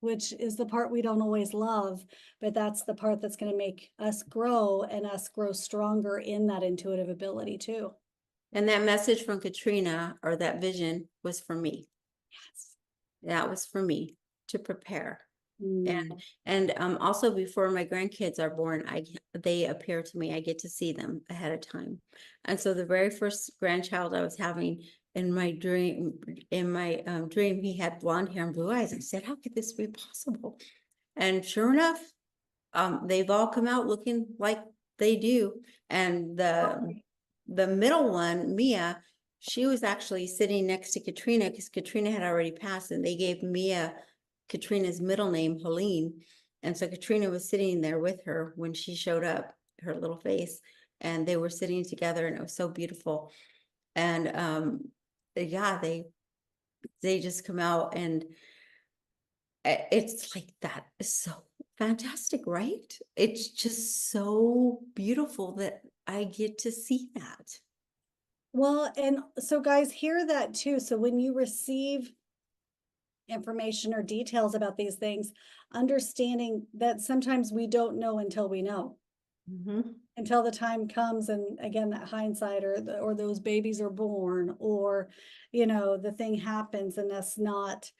which is the part we don't always love, but that's the part that's going to make us grow and us grow stronger in that intuitive ability too. And that message from Katrina, or that vision, was for me. Yes. That was for me to prepare. And also before my grandkids are born, they appear to me. I get to see them ahead of time. And so the very first grandchild I was having in my dream, he had blonde hair and blue eyes. I said, how could this be possible? And sure enough, they've all come out looking like they do. And the middle one, Mia, she was actually sitting next to Katrina because Katrina had already passed, and they gave Mia Katrina's middle name, Helene. And so Katrina was sitting there with her when she showed up, her little face, and they were sitting together, and it was so beautiful. And yeah, they just come out, and it's like, that is so fantastic, right? It's just so beautiful that I get to see that. Well, and so guys, hear that too. So when you receive information or details about these things, understanding that sometimes we don't know until we know, until the time comes, and again, that hindsight, or those babies are born, or the thing happens, and us not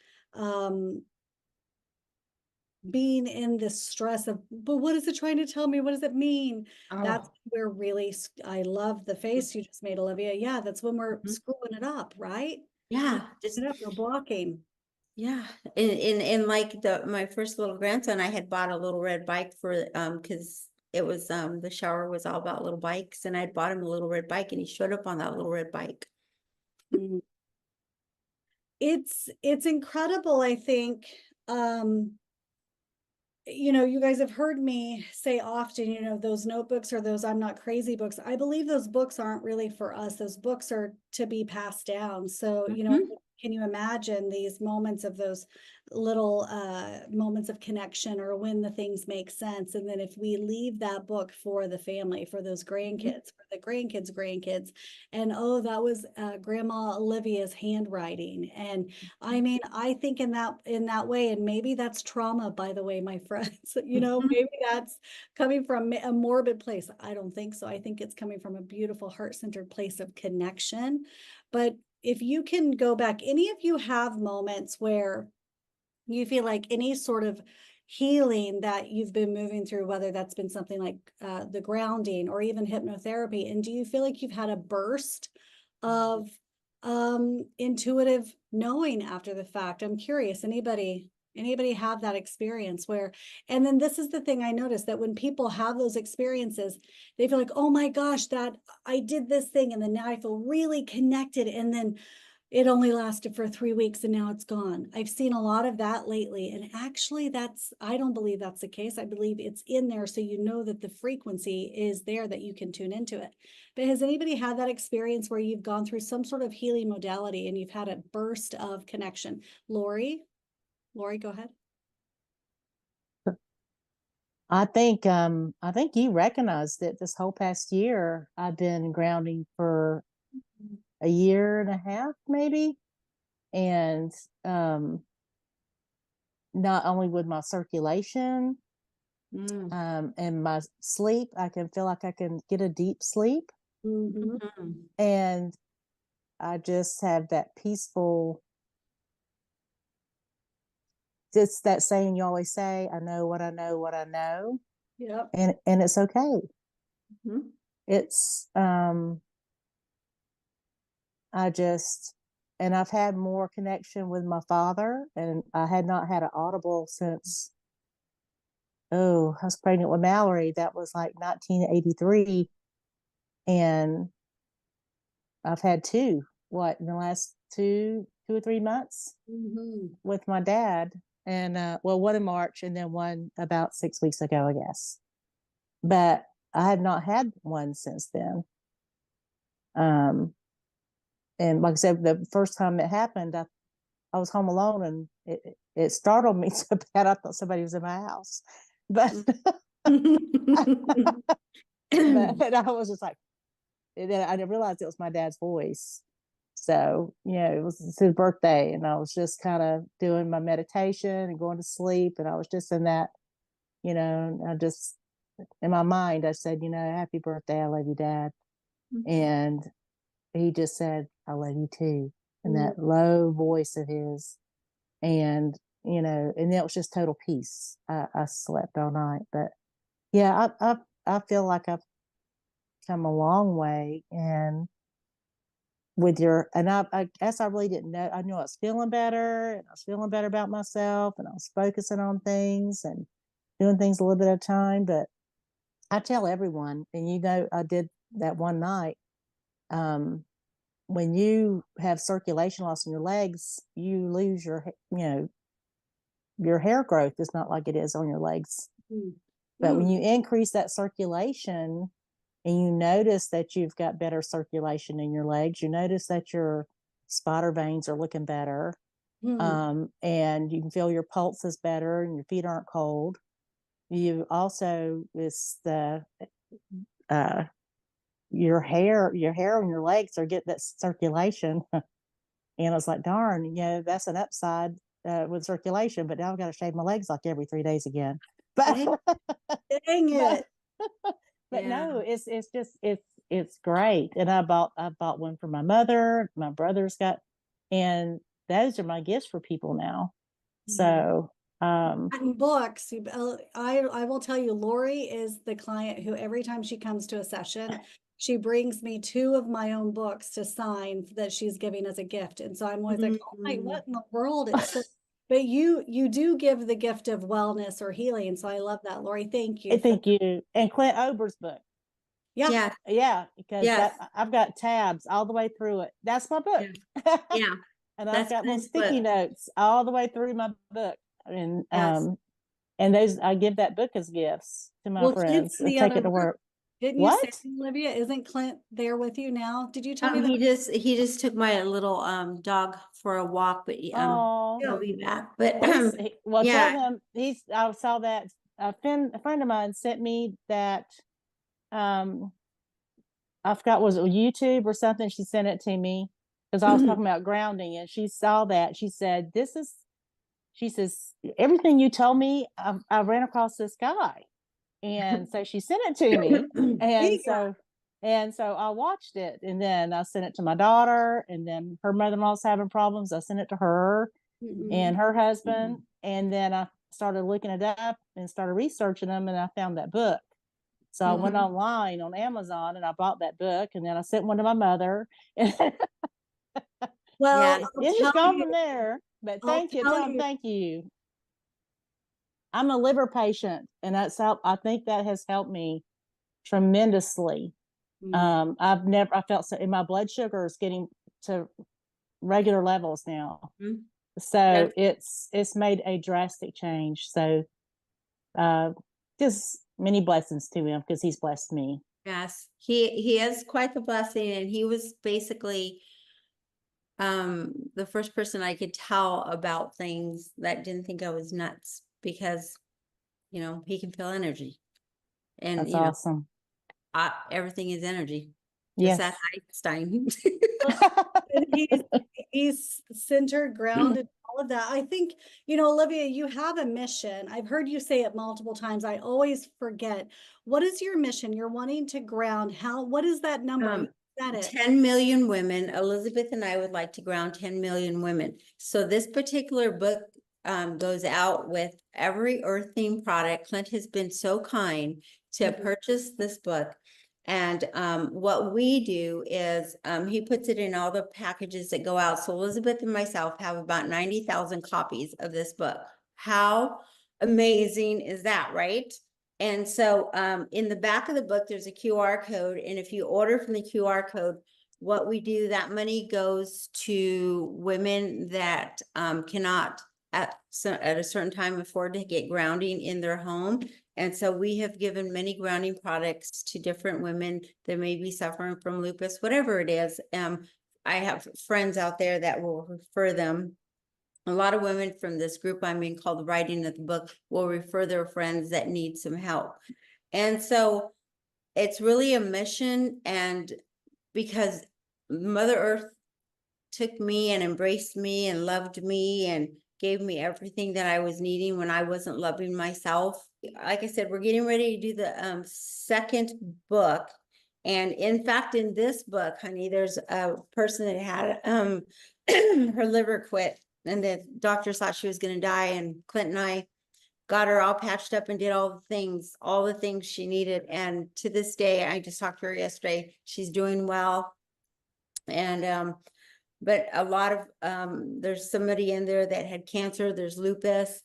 being in the stress of, but what is it trying to tell me? What does it mean? That's where really, I love the face you just made, Olivia. Yeah, that's when we're screwing it up, right? Yeah, just Set up, no blocking. yeah. In like my first little grandson, I had bought a little red bike for because it was the shower was all about little bikes, and I'd bought him a little red bike, and he showed up on that little red bike. Mm. It's incredible, I think. You guys have heard me say often, those notebooks or those I'm Not Crazy books. I believe those books aren't really for us. Those books are to be passed down. So, Mhm. can you imagine these moments of those little moments of connection, or when the things make sense? And then if we leave that book for the family, for those grandkids, for the grandkids, and oh, that was Grandma Olivia's handwriting. And I mean, I think in that way, and maybe that's trauma, by the way, my friends, maybe that's coming from a morbid place. I don't think so. I think it's coming from a beautiful heart-centered place of connection. But if you can go back, any of you have moments where you feel like any sort of healing that you've been moving through, whether that's been something like the grounding or even hypnotherapy, and do you feel like you've had a burst of intuitive knowing after the fact? I'm curious, anybody have that experience where, and then this is the thing I noticed, that when people have those experiences, they feel like, oh my gosh, that I did this thing, and then now I feel really connected, and then it only lasted for 3 weeks and now it's gone. I've seen a lot of that lately. And actually I don't believe that's the case. I believe it's in there. So you know that the frequency is there, that you can tune into it. But has anybody had that experience where you've gone through some sort of healing modality and you've had a burst of connection? Lori, go ahead. I think you recognized it. This whole past year, I've been grounding for a year and a half, maybe. And not only with my circulation and my sleep, I can feel like I can get a deep sleep. And I just have that peaceful, just that saying you always say, I know what I know, what I know. Yep. And it's okay. It's and I've had more connection with my father, and I had not had an audible since, I was pregnant with Mallory. That was like 1983. And I've had two, in the last 2 or 3 months with my dad. And, one in March and then one about 6 weeks ago, I guess. But I had not had one since then. And like I said, the first time it happened, I was home alone, and it startled me so bad I thought somebody was in my house. But, but I was just like, and then I didn't realize it was my dad's voice. So, it was his birthday, and I was just kind of doing my meditation and going to sleep. And I was just in that, I just, in my mind, I said, happy birthday. I love you, Dad. And he just said, I love you too. In that low voice of his. And, and it was just total peace. I slept all night. But yeah, I feel like I've come a long way. And I guess I really didn't know. I knew I was feeling better, and I was feeling better about myself, and I was focusing on things and doing things a little bit at a time. But I tell everyone, and I did that one night. When you have circulation loss in your legs, you lose your hair growth is not like it is on your legs. But when you increase that circulation, and you notice that you've got better circulation in your legs, you notice that your spider veins are looking better, and you can feel your pulse is better and your feet aren't cold. You also, it's the your hair on your legs are getting that circulation. And I was like, darn, that's an upside with circulation, but now I've got to shave my legs like every 3 days again. But dang it. But no, it's great. And I bought one for my mother. My brother's got, and those are my gifts for people now. So And books, I will tell you, Lori is the client who every time she comes to a session, she brings me 2 of my own books to sign that she's giving as a gift. And so I'm always like, oh my, what in the world? It's so, but you do give the gift of wellness or healing. So I love that, Lori. Thank you. Thank you. And Clint Ober's book. Yeah. Yeah, because Yes. I've got tabs all the way through it. That's my book. Yeah. And That's I've got little Clint's sticky book. notes all the way through my book. And Yes. and those I give that book as gifts to my Well, Clint's friends in and the take other it to room. work. Didn't you say, What? Olivia, isn't Clint there with you now? Did you tell me that? He just took my little dog for a walk, but Oh, he'll be back. But well, yeah. tell him I saw that a friend of mine sent me that I forgot, was it YouTube or something? She sent it to me because I was talking about grounding, and she saw that. She said, she says, everything you told me, I ran across this guy. And so she sent it to me. And so I watched it, and then I sent it to my daughter, and then her mother-in-law's having problems. I sent it to her and her husband. And then I started looking it up and started researching them, and I found that book. So I went online on Amazon and I bought that book, and then I sent one to my mother. Well, Yeah. I'll It's tell just gone you, from there. But I'll thank you. tell Tell them you. thank you. I'm a liver patient, and I think that has helped me tremendously. I felt so, and my blood sugar is getting to regular levels now. So it's made a drastic change. So just many blessings to him, because he's blessed me. Yes, he is quite the blessing, and he was basically the first person I could tell about things that didn't think I was nuts, because he can feel energy, and That's awesome. everything is energy. Yes. Just ask Einstein. And he's centered, grounded, all of that. I think, Olivia, you have a mission. I've heard you say it multiple times. I always forget. What is your mission? You're wanting to ground. What is that number? You said it. 10 million women. Elizabeth and I would like to ground 10 million women. So this particular book goes out with every Earthing product. Clint has been so kind to purchase this book. And what we do is he puts it in all the packages that go out. So Elizabeth and myself have about 90,000 copies of this book. How amazing is that, right? And so in the back of the book, there's a QR code. And if you order from the QR code, what we do, that money goes to women that cannot at a certain time afford to get grounding in their home. And so we have given many grounding products to different women that may be suffering from lupus, whatever it is. I have friends out there that will refer them. A lot of women from this group I'm in, called the Writing of the Book, will refer their friends that need some help. And so it's really a mission, and because Mother Earth took me and embraced me and loved me and gave me everything that I was needing when I wasn't loving myself. Like I said, we're getting ready to do the second book. And in fact, in this book, honey, there's a person that had her liver quit, and the doctors thought she was going to die. And Clint and I got her all patched up and did all the things she needed. And to this day, I just talked to her yesterday, she's doing well. And but a lot of there's somebody in there that had cancer, there's lupus.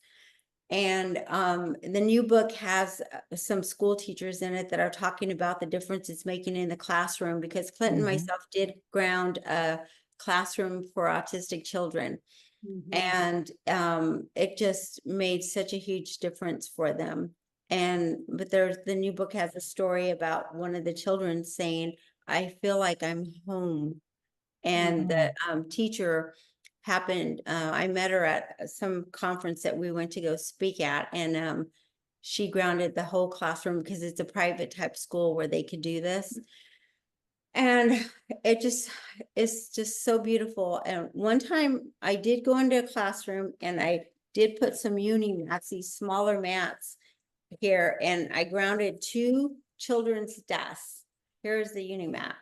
And the new book has some school teachers in it that are talking about the difference it's making in the classroom, because Clint and myself did ground a classroom for autistic children. And it just made such a huge difference for them. But the new book has a story about one of the children saying, I feel like I'm home. And the teacher happened, I met her at some conference that we went to go speak at, and she grounded the whole classroom, because it's a private type school where they could do this. And it's just so beautiful. And one time I did go into a classroom, and I did put some uni mats, these smaller mats here, and I grounded 2 children's desks. Here's the uni mat.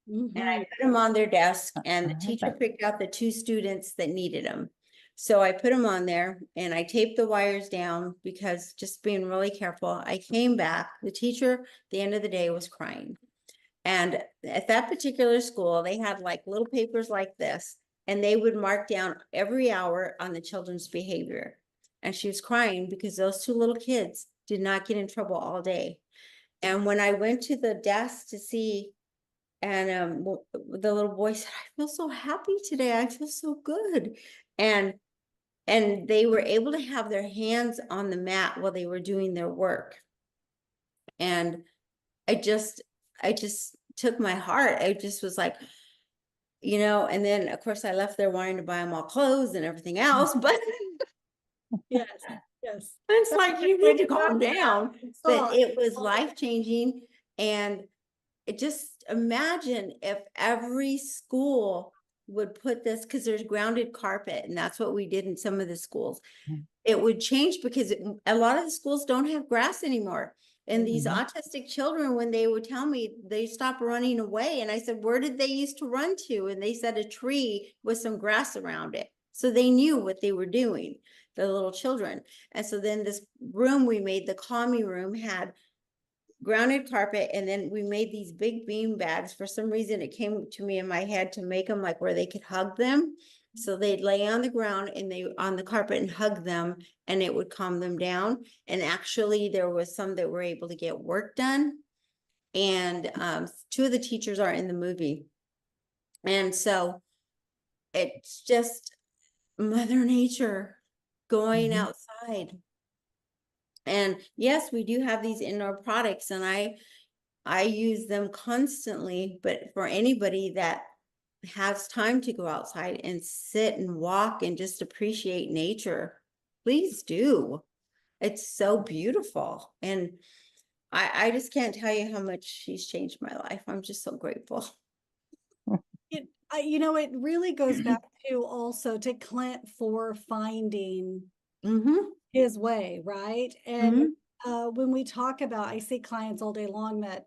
And I put them on their desk, and the teacher picked out the 2 students that needed them. So I put them on there, and I taped the wires down, because just being really careful. I came back, the teacher at the end of the day was crying. And at that particular school, they had like little papers like this, and they would mark down every hour on the children's behavior. And she was crying because those two little kids did not get in trouble all day. And when I went to the desk to see, and the little boy said, I feel so happy today. I feel so good. And they were able to have their hands on the mat while they were doing their work. And I just took my heart. I just was like, and then of course I left there wanting to buy them all clothes and everything else, but Yes, yes. it's like, you need to calm down. But Oh, it was life-changing. And just imagine if every school would put this, because there's grounded carpet, and that's what we did in some of the schools. It would change because a lot of the schools don't have grass anymore. And these autistic children, when they would tell me, they stopped running away. And I said, where did they used to run to? And they said a tree with some grass around it. So they knew what they were doing, the little children. And so then this room we made, the calming room, had grounded carpet, and then we made these big bean bags. For some reason, it came to me in my head to make them like where they could hug them. So they'd lay on the ground and they on the carpet and hug them, and it would calm them down. And actually there was some that were able to get work done. And two of the teachers are in the movie. And so it's just Mother Nature going outside. And yes, we do have these indoor products, and I use them constantly, but for anybody that has time to go outside and sit and walk and just appreciate nature, please do. It's so beautiful. And I just can't tell you how much she's changed my life. I'm just so grateful. It really goes back to also to Clint for finding his way, right? And when we talk about, I see clients all day long that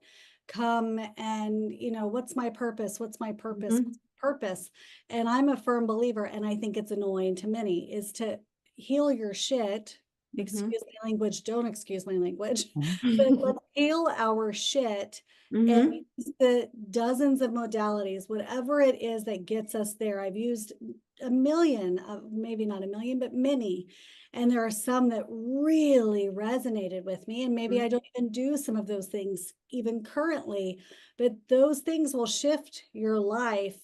come and, what's my purpose? What's my purpose? What's my purpose? And I'm a firm believer, and I think it's annoying to many, is to heal your shit. Excuse my language, don't excuse my language, but let's heal our shit and use the dozens of modalities, whatever it is that gets us there. I've used a million of, maybe not a million, but many. And there are some that really resonated with me. And maybe I don't even do some of those things even currently, but those things will shift your life.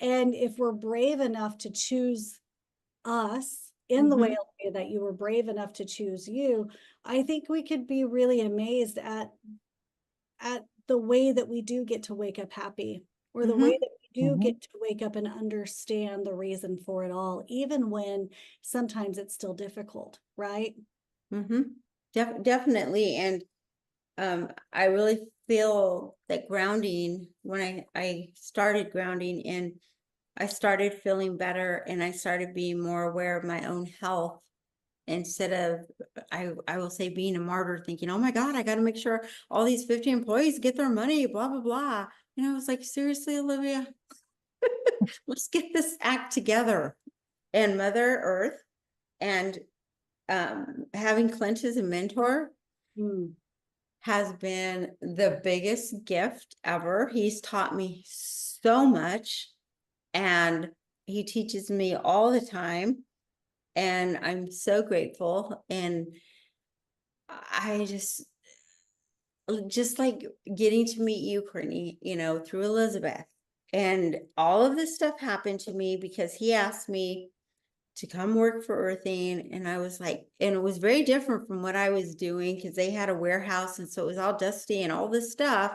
And if we're brave enough to choose us in the way that you were brave enough to choose you, I think we could be really amazed at the way that we do get to wake up happy, or the way that we do get to wake up and understand the reason for it all, even when sometimes it's still difficult, right? Definitely. And I really feel that grounding, when I started grounding, and I started feeling better, and I started being more aware of my own health, instead of, I will say, being a martyr, thinking, oh my God, I got to make sure all these 50 employees get their money, blah, blah, blah. I was like, seriously, Olivia, let's get this act together. And Mother Earth, and having Clint as a mentor has been the biggest gift ever. He's taught me so much, and he teaches me all the time. And I'm so grateful. And I just like getting to meet you, Cortney, through Elizabeth. And all of this stuff happened to me because he asked me to come work for Earthing. And I was like, and it was very different from what I was doing, because they had a warehouse, and so it was all dusty and all this stuff.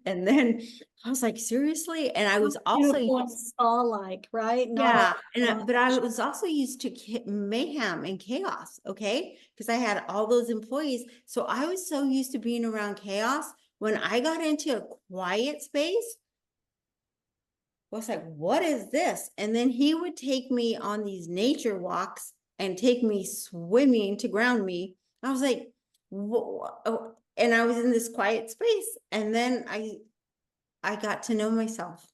And then I was like, seriously? And I was also spa-like, right? but I was also used to mayhem and chaos, okay? Because I had all those employees. So I was so used to being around chaos. When I got into a quiet space, I was like, what is this? And then he would take me on these nature walks and take me swimming to ground me. I was like, whoa. And I was in this quiet space. And then I got to know myself.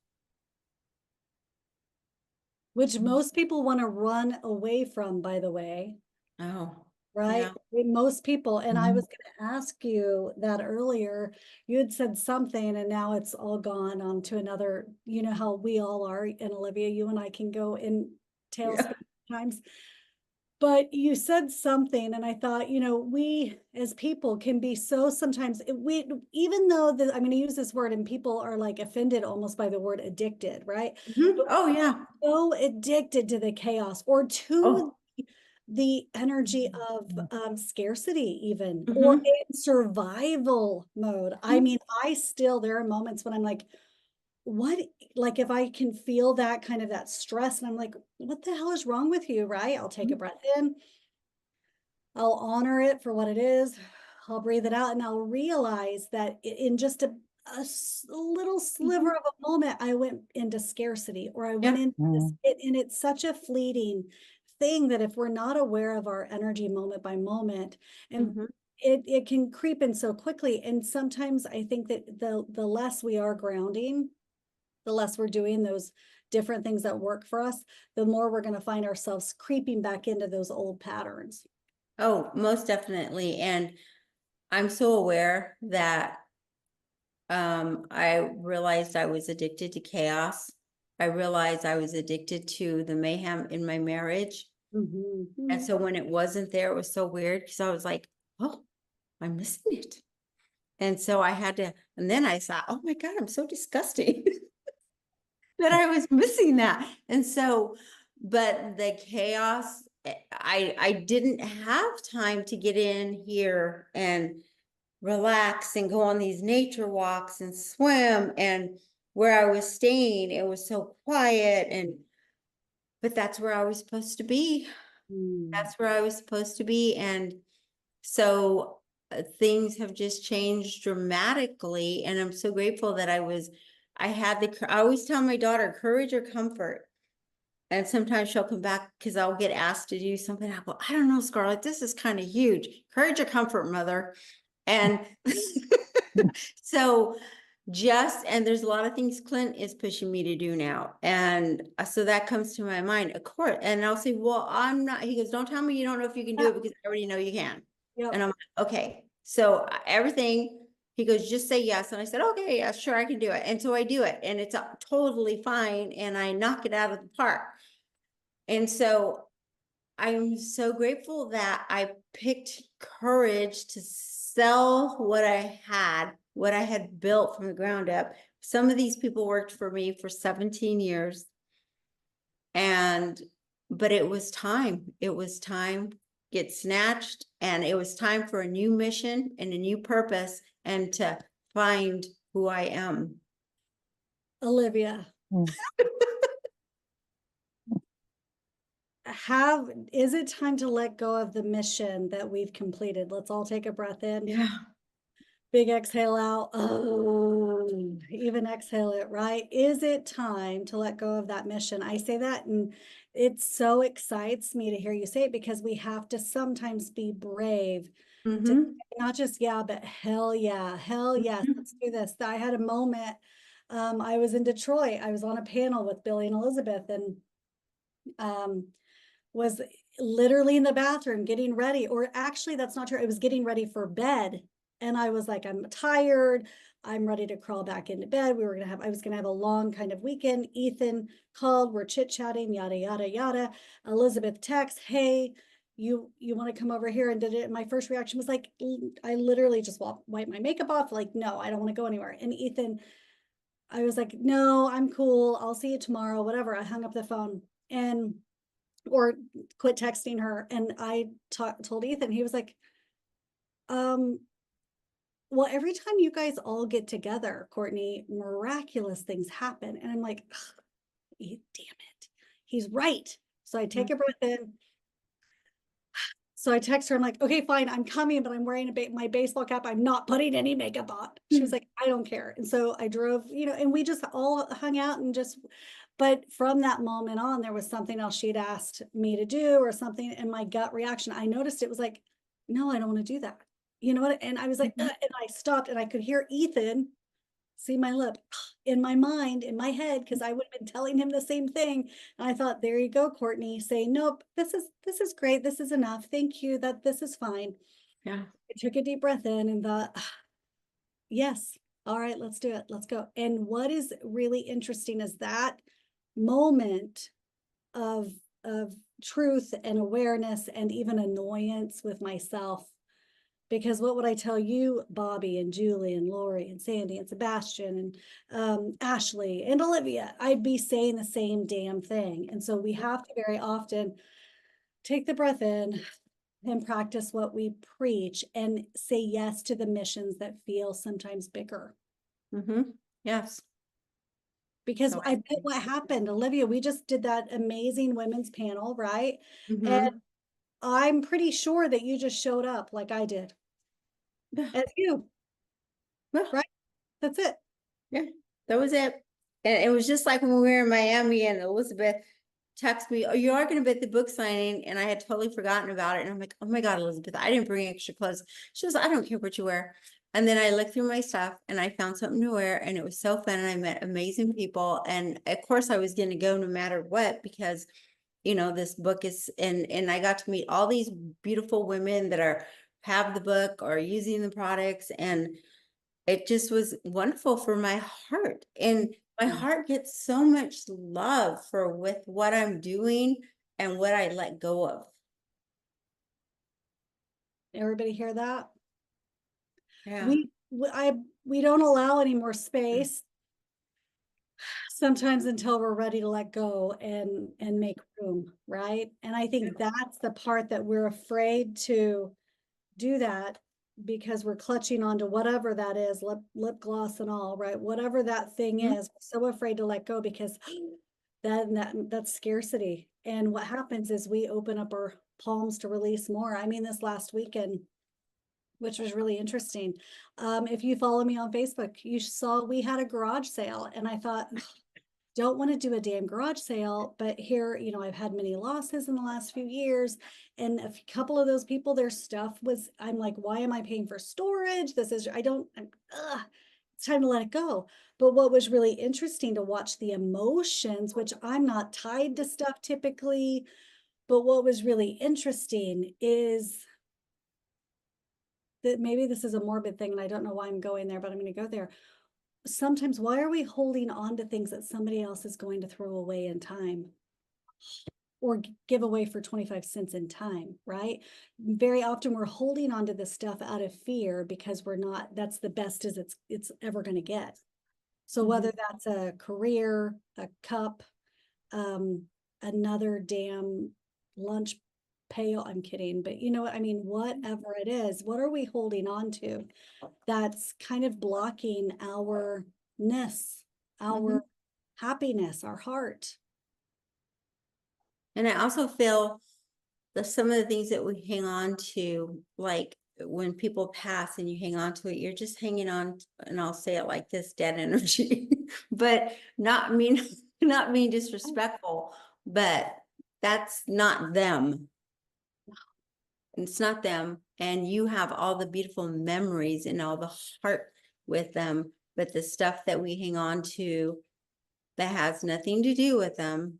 Which most people want to run away from, by the way. Oh. right? Yeah. Most people, and I Mhm. was going to ask you that earlier. You had said something, and now it's all gone on to another. You know how we all are, and Olivia, you and I can go in tailspin times. But you said something, and I thought, we as people can be so sometimes even though I'm going to use this word, and people are like offended almost by the word addicted, right? Mhm. But Oh, yeah. so addicted to the chaos or to Oh. the energy of scarcity, even, or Mhm. in survival mode. I Mhm. mean, there are moments when I'm like, what, like if I can feel that kind of that stress, and I'm like, what the hell is wrong with you, right? I'll take a breath in, I'll honor it for what it is, I'll breathe it out, and I'll realize that in just a little sliver Mhm. of a moment, I went into scarcity, or I went Yeah. into this, Mhm. and it's such a fleeting thing that if we're not aware of our energy moment by moment, and Mhm. it can creep in so quickly. And sometimes I think that the less we are grounding, the less we're doing those different things that work for us, the more we're going to find ourselves creeping back into those old patterns. Oh, most definitely. And I'm so aware that I realized I was addicted to chaos. I realized I was addicted to the mayhem in my marriage. And so when it wasn't there, it was so weird because I was like, oh, I'm missing it. And so I had to, and then I thought, oh my God, I'm so disgusting that I was missing that. And so, but the chaos, I didn't have time to get in here and relax and go on these nature walks and swim. And where I was staying, it was so quiet. But that's where I was supposed to be. That's where I was supposed to be. And so things have just changed dramatically. And I'm so grateful that I always tell my daughter, courage or comfort. And sometimes she'll come back because I'll get asked to do something. I'll go, I don't know, Scarlett, this is kind of huge. Courage or comfort, mother. And so and there's a lot of things Clint is pushing me to do now. And so that comes to my mind, of course. And I'll say, well, I'm not, he goes, don't tell me you don't know if you can do it because I already know you can. Yep. And I'm like, okay. So everything, he goes, just say yes. And I said, okay, yeah, sure, I can do it. And so I do it, and it's totally fine. And I knock it out of the park. And so I'm so grateful that I picked courage to sell what I had built from the ground up. Some of these people worked for me for 17 years. But it was time. It was time get snatched, and it was time for a new mission and a new purpose and to find who I am. Olivia, Mm. is it time to let go of the mission that we've completed? Let's all take a breath in. Yeah. Big exhale out. Oh, even exhale it, right? Is it time to let go of that mission? I say that, and it so excites me to hear you say it, because we have to sometimes be brave to not just, yeah, but hell yeah, hell yes, let's do this. I had a moment. I was in Detroit. I was on a panel with Billy and Elizabeth, and was literally in the bathroom getting ready, or actually that's not true. I was getting ready for bed, and I was like, I'm tired. I'm ready to crawl back into bed. I was gonna have a long kind of weekend. Ethan called, we're chit-chatting, yada, yada, yada. Elizabeth texts, hey, you want to come over here? And did it. My first reaction was like, I literally just wiped my makeup off. Like, no, I don't want to go anywhere. And Ethan, I was like, no, I'm cool. I'll see you tomorrow, whatever. I hung up the phone or quit texting her. And I told Ethan, he was like, well, every time you guys all get together, Cortney, miraculous things happen. And I'm like, damn it, he's right. So I take a breath in. So I text her, I'm like, okay, fine, I'm coming, but I'm wearing my baseball cap. I'm not putting any makeup on. She was like, I don't care. And so I drove, and we just all hung out and but from that moment on, there was something else she'd asked me to do or something. And my gut reaction, I noticed it was like, no, I don't want to do that. You know what? And I was like, and I stopped, and I could hear Ethan see my lip in my mind, in my head, because I would have been telling him the same thing. And I thought, there you go, Cortney, say, nope, this is great. This is enough. Thank you. This is fine. Yeah. I took a deep breath in and thought, yes, all right, let's do it. Let's go. And what is really interesting is that moment of truth and awareness and even annoyance with myself. Because what would I tell you, Bobby and Julie and Lori and Sandy and Sebastian and Ashley and Olivia? I'd be saying the same damn thing. And so we have to very often take the breath in and practice what we preach and say yes to the missions that feel sometimes bigger. Yes. Because So I bet what happened, Olivia, we just did that amazing women's panel, right? Mhm. And I'm pretty sure that you just showed up like I did. Yeah. As you, Well, right? That's it. yeah, that was it. And it was just like when we were in Miami and Elizabeth texted me, oh, you are going to be at the book signing. And I had totally forgotten about it. And I'm like, oh my God, Elizabeth, I didn't bring extra clothes. She goes, I don't care what you wear. And then I looked through my stuff and I found something to wear and it was so fun. And I met amazing people. And of course I was going to go no matter what, because you know, this book is, and I got to meet all these beautiful women that have the book or using the products. And it just was wonderful for my heart. And my heart gets so much love with what I'm doing and what I let go of. Everybody hear that? Yeah. We don't allow any more space sometimes until we're ready to let go and make room, right? And I think that's the part that we're afraid to do that because we're clutching onto whatever that is, lip gloss and all, right? Whatever that thing Mhm. is, so afraid to let go because that's scarcity. And what happens is we open up our palms to release more. I mean, this last weekend, which was really interesting. If you follow me on Facebook, you saw we had a garage sale and I thought, don't want to do a damn garage sale, but here, you know, I've had many losses in the last few years. And a couple of those people, their stuff was, I'm like, why am I paying for storage? It's time to let it go. But what was really interesting to watch the emotions, which I'm not tied to stuff typically, but what was really interesting is that maybe this is a morbid thing and I don't know why I'm going there, but I'm going to go there. Sometimes why are we holding on to things that somebody else is going to throw away in time or give away for 25 cents in time, right? Very often we're holding on to this stuff out of fear because that's the best as it's ever going to get. So whether that's a career, a cup, another damn lunch pail, I'm kidding, but you know what I mean, whatever it is, what are we holding on to that's kind of blocking our happiness, our heart? And I also feel that some of the things that we hang on to, like when people pass and you hang on to it, you're just hanging on, and I'll say it like this, dead energy, but not being disrespectful, but that's not them. It's not them. And you have all the beautiful memories and all the heart with them, but the stuff that we hang on to that has nothing to do with them,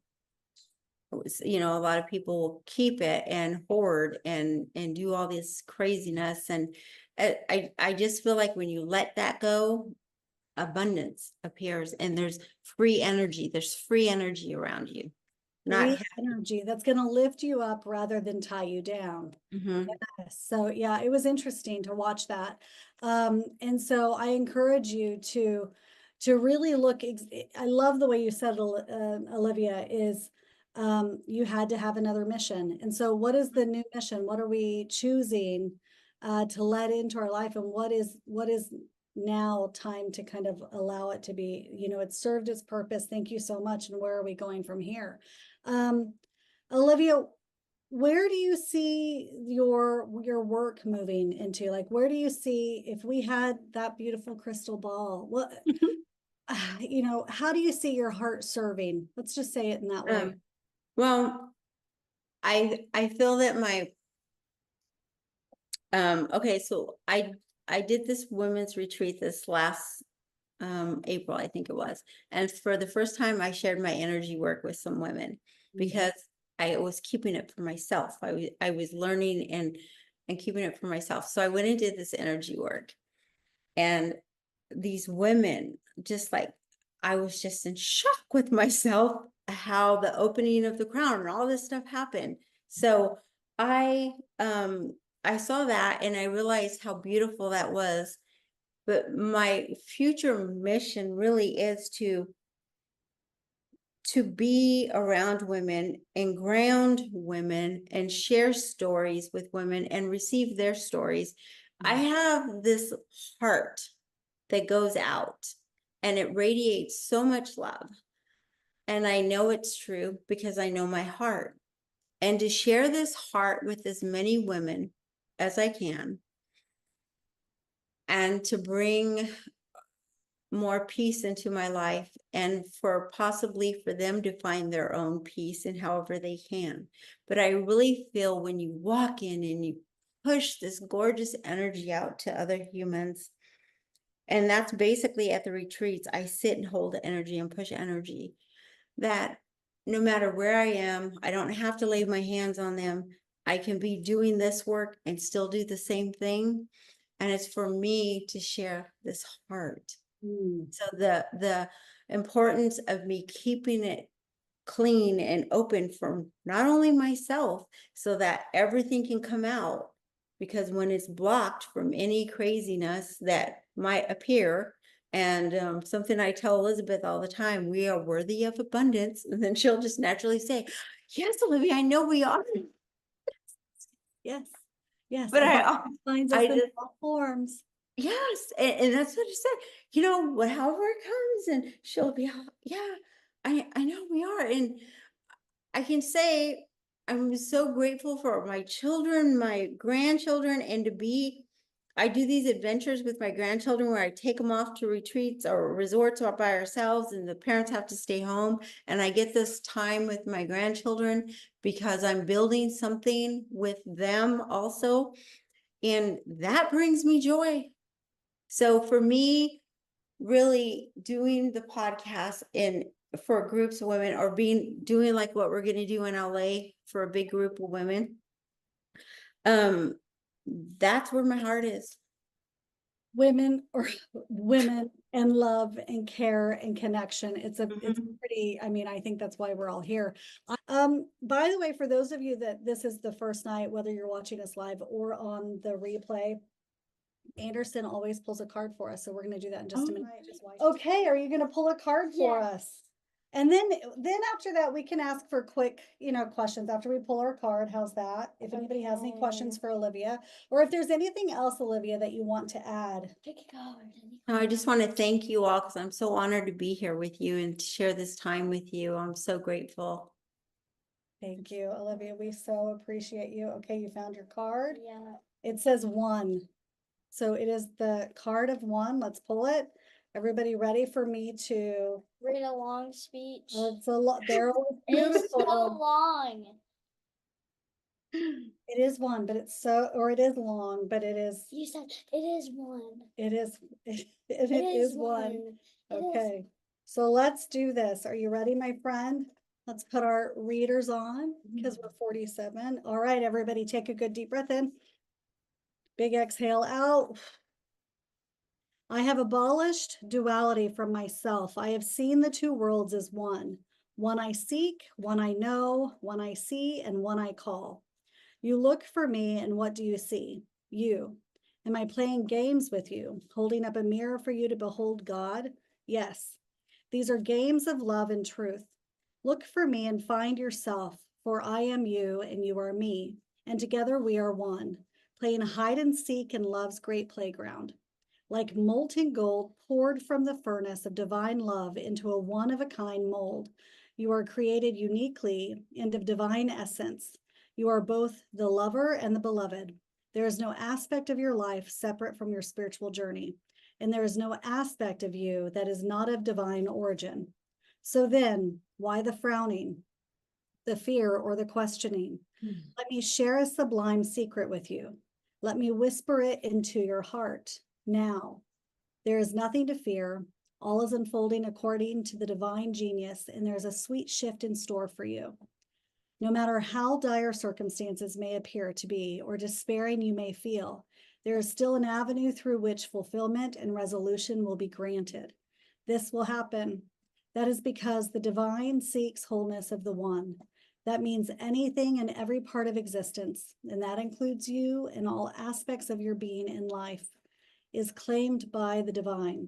you know, a lot of people will keep it and hoard and do all this craziness. And I just feel like when you let that go, abundance appears and there's free energy around you. Free energy that's going to lift you up rather than tie you down. So yeah, it was interesting to watch that. And so I encourage you to really look. I love the way you said, Olivia, is you had to have another mission. And so what is the new mission? What are we choosing to let into our life? And what is now time to kind of allow it to be, you know, it served its purpose. Thank you so much. And where are we going from here? Olivia, where do you see your work moving into? Like, where do you see, if we had that beautiful crystal ball, what, you know, how do you see your heart serving? Let's just say it in that way. Well, I feel that my okay, so I did this women's retreat this last April, I think it was. And for the first time, I shared my energy work with some women because I was keeping it for myself. I was learning and keeping it for myself. So I went and did this energy work. And these women, just like, I was just in shock with myself how the opening of the crown and all this stuff happened. So I saw that and I realized how beautiful that was. But my future mission really is to be around women and ground women and share stories with women and receive their stories. I have this heart that goes out and it radiates so much love. And I know it's true because I know my heart. And to share this heart with as many women as I can and to bring more peace into my life and for possibly for them to find their own peace in however they can. But I really feel when you walk in and you push this gorgeous energy out to other humans, and that's basically at the retreats, I sit and hold the energy and push energy that no matter where I am, I don't have to lay my hands on them. I can be doing this work and still do the same thing. And it's for me to share this heart. So the importance of me keeping it clean and open for not only myself, so that everything can come out, because when it's blocked from any craziness that might appear, and something I tell Elizabeth all the time, we are worthy of abundance, and then she'll just naturally say, yes, Olivia, I know we are. Yes. Yes. But abundance finds us I in just- all forms. Yes, and that's what I said. However it comes, and she'll be, yeah, I know we are, and I can say I'm so grateful for my children, my grandchildren, and I do these adventures with my grandchildren where I take them off to retreats or resorts or by ourselves, and the parents have to stay home, and I get this time with my grandchildren because I'm building something with them also, and that brings me joy. So for me, really doing the podcast for groups of women, or doing like what we're going to do in LA for a big group of women, that's where my heart is. Women and love and care and connection. It's pretty, I mean, I think that's why we're all here. By the way, for those of you that this is the first night, whether you're watching us live or on the replay, Anderson always pulls a card for us. So we're going to do that in just a minute. Okay. Are you going to pull a card for us? And then after that, we can ask for quick, questions after we pull our card. How's that? If anybody has any questions for Olivia, or if there's anything else, Olivia, that you want to add. No, I just want to thank you all because I'm so honored to be here with you and to share this time with you. I'm so grateful. Thank you, Olivia. We so appreciate you. Okay, you found your card. Yeah. It says 1. So it is the card of 1. Let's pull it. Everybody ready for me to Read a long speech. it's a lot. They're always It's so beautiful. long. It is 1, but it is long, but it is. You said it is 1. It is. It is is 1. It is. Okay. So let's do this. Are you ready, my friend? Let's put our readers on because we're 47. All right, everybody, take a good deep breath in. Big exhale out. I have abolished duality from myself. I have seen the two worlds as one. One I seek, one I know, one I see, and one I call. You look for me, and what do you see? You. Am I playing games with you, holding up a mirror for you to behold God? Yes. These are games of love and truth. Look for me and find yourself, for I am you and you are me, and together we are one, playing hide and seek in love's great playground. Like molten gold poured from the furnace of divine love into a one-of-a-kind mold, you are created uniquely and of divine essence. You are both the lover and the beloved. There is no aspect of your life separate from your spiritual journey, and there is no aspect of you that is not of divine origin. So then, why the frowning, the fear, or the questioning? Let me share a sublime secret with you. Let me whisper it into your heart. Now, there is nothing to fear, All is unfolding according to the divine genius, and there's a sweet shift in store for you. No matter how dire circumstances may appear to be or despairing you may feel, there is still an avenue through which fulfillment and resolution will be granted. This will happen. That is because the divine seeks wholeness of the one. That means anything and every part of existence, and that includes you and all aspects of your being in life, is claimed by the divine.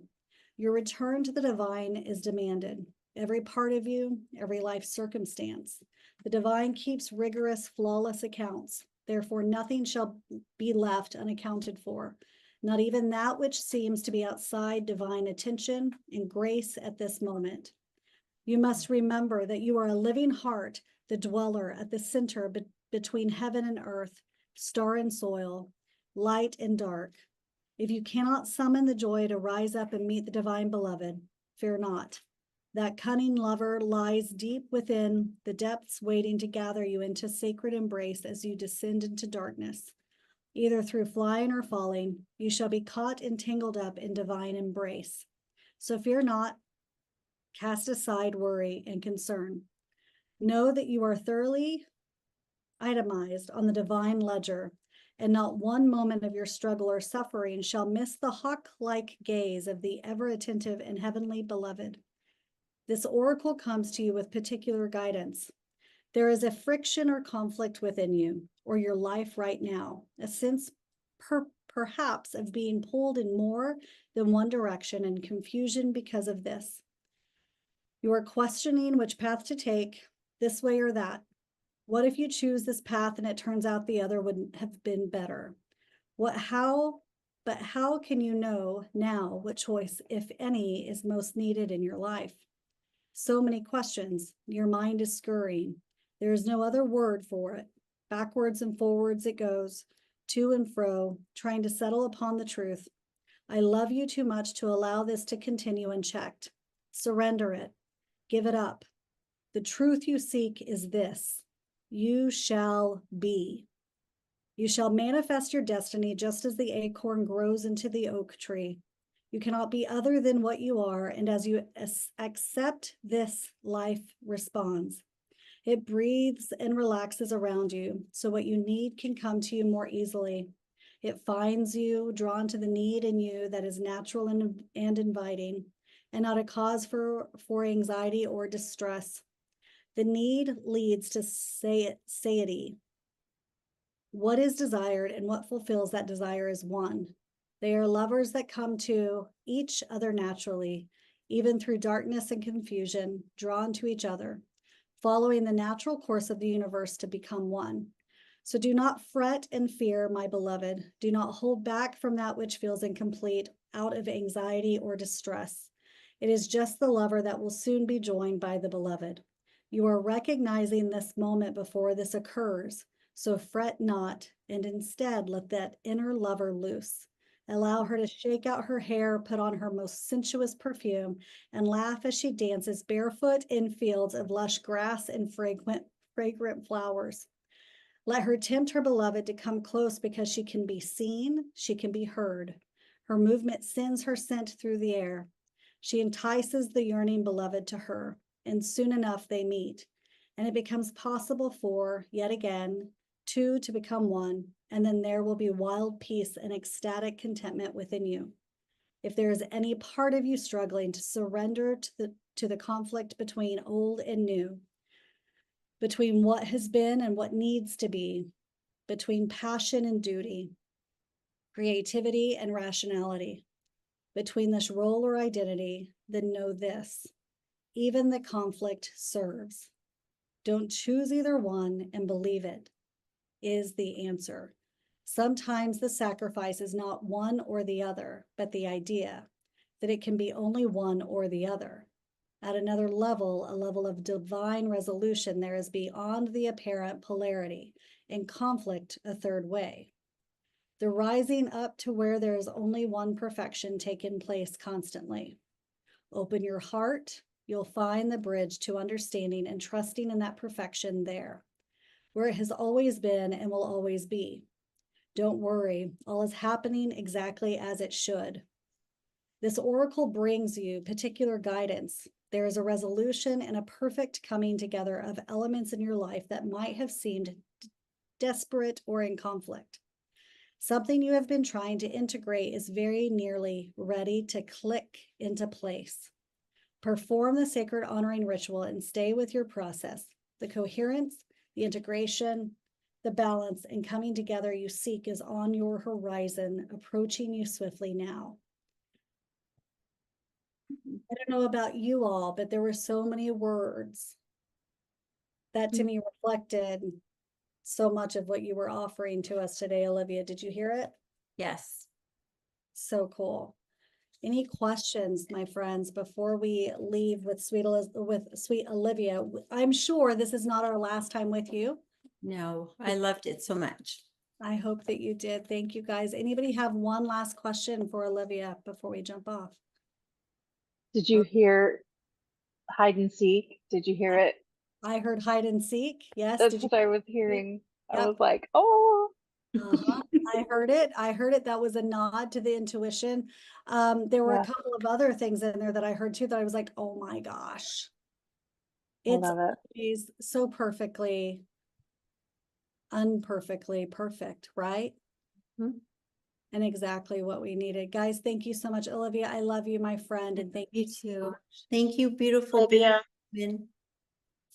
Your return to the divine is demanded. Every part of you, every life circumstance. The divine keeps rigorous, flawless accounts. Therefore, nothing shall be left unaccounted for, not even that which seems to be outside divine attention and grace at this moment. You must remember that you are a living heart, the dweller at the center between heaven and earth, star and soil, light and dark. If you cannot summon the joy to rise up and meet the divine beloved, fear not. That cunning lover lies deep within the depths, waiting to gather you into sacred embrace as you descend into darkness. Either through flying or falling, you shall be caught and tangled up in divine embrace. So fear not, cast aside worry and concern. Know that you are thoroughly itemized on the divine ledger, and not one moment of your struggle or suffering shall miss the hawk-like gaze of the ever-attentive and heavenly beloved. This oracle comes to you with particular guidance. There is a friction or conflict within you or your life right now, a sense perhaps of being pulled in more than one direction and confusion because of this. You are questioning which path to take, this way or that. What if you choose this path and it turns out the other would have been better? But how can you know now what choice, if any, is most needed in your life? So many questions. Your mind is scurrying. There is no other word for it. Backwards and forwards it goes, to and fro, trying to settle upon the truth. I love you too much to allow this to continue unchecked. Surrender it. Give it up. The truth you seek is this. You shall be. You shall manifest your destiny just as the acorn grows into the oak tree. You cannot be other than what you are, and as you accept this, life responds. It breathes and relaxes around you, so what you need can come to you more easily. It finds you, drawn to the need in you that is natural and inviting, and not a cause for anxiety or distress. The need leads to satiety. What is desired and what fulfills that desire is one. They are lovers that come to each other naturally, even through darkness and confusion, drawn to each other, following the natural course of the universe to become one. So do not fret and fear, my beloved. Do not hold back from that which feels incomplete out of anxiety or distress. It is just the lover that will soon be joined by the beloved. You are recognizing this moment before this occurs, so fret not, and instead let that inner lover loose. Allow her to shake out her hair, put on her most sensuous perfume, and laugh as she dances barefoot in fields of lush grass and fragrant flowers. Let her tempt her beloved to come close because she can be seen, she can be heard. Her movement sends her scent through the air. She entices the yearning beloved to her, and soon enough they meet, and it becomes possible for, yet again, two to become one, and then there will be wild peace and ecstatic contentment within you. If there is any part of you struggling to surrender to the conflict between old and new, between what has been and what needs to be, between passion and duty, creativity and rationality, between this role or identity, then know this: even the conflict serves. Don't choose either one and believe it is the answer. Sometimes the sacrifice is not one or the other, but the idea that it can be only one or the other. At another level, a level of divine resolution, there is beyond the apparent polarity, and conflict a third way. The rising up to where there is only one perfection taking place constantly. Open your heart, you'll find the bridge to understanding and trusting in that perfection there, where it has always been and will always be. Don't worry, all is happening exactly as it should. This oracle brings you particular guidance. There is a resolution and a perfect coming together of elements in your life that might have seemed desperate or in conflict. Something you have been trying to integrate is very nearly ready to click into place. Perform the sacred honoring ritual and stay with your process. The coherence, the integration, the balance, and coming together you seek is on your horizon, approaching you swiftly now. I don't know about you all, but there were so many words that to me reflected so much of what you were offering to us today, Olivia. Did you hear it? Yes. So cool. Any questions, my friends, before we leave with sweet Olivia? I'm sure this is not our last time with you. No, I loved it so much. I hope that you did. Thank you, guys. Anybody have one last question for Olivia before we jump off? Did you hear hide and seek? Did you hear it? I heard hide and seek. Yes. That's Did you? what I was hearing. I Yep. was like, oh. Uh-huh. I heard it. I heard it. That was a nod to the intuition. There were Yeah. a couple of other things in there that I heard too that I was like, oh my gosh. I It's love it. always so perfectly, unperfectly perfect, right? Mhm. And exactly what we needed. Guys, thank you so much. Olivia, I love you, my friend. And thank You you so too. much. Thank you, beautiful Olivia, women.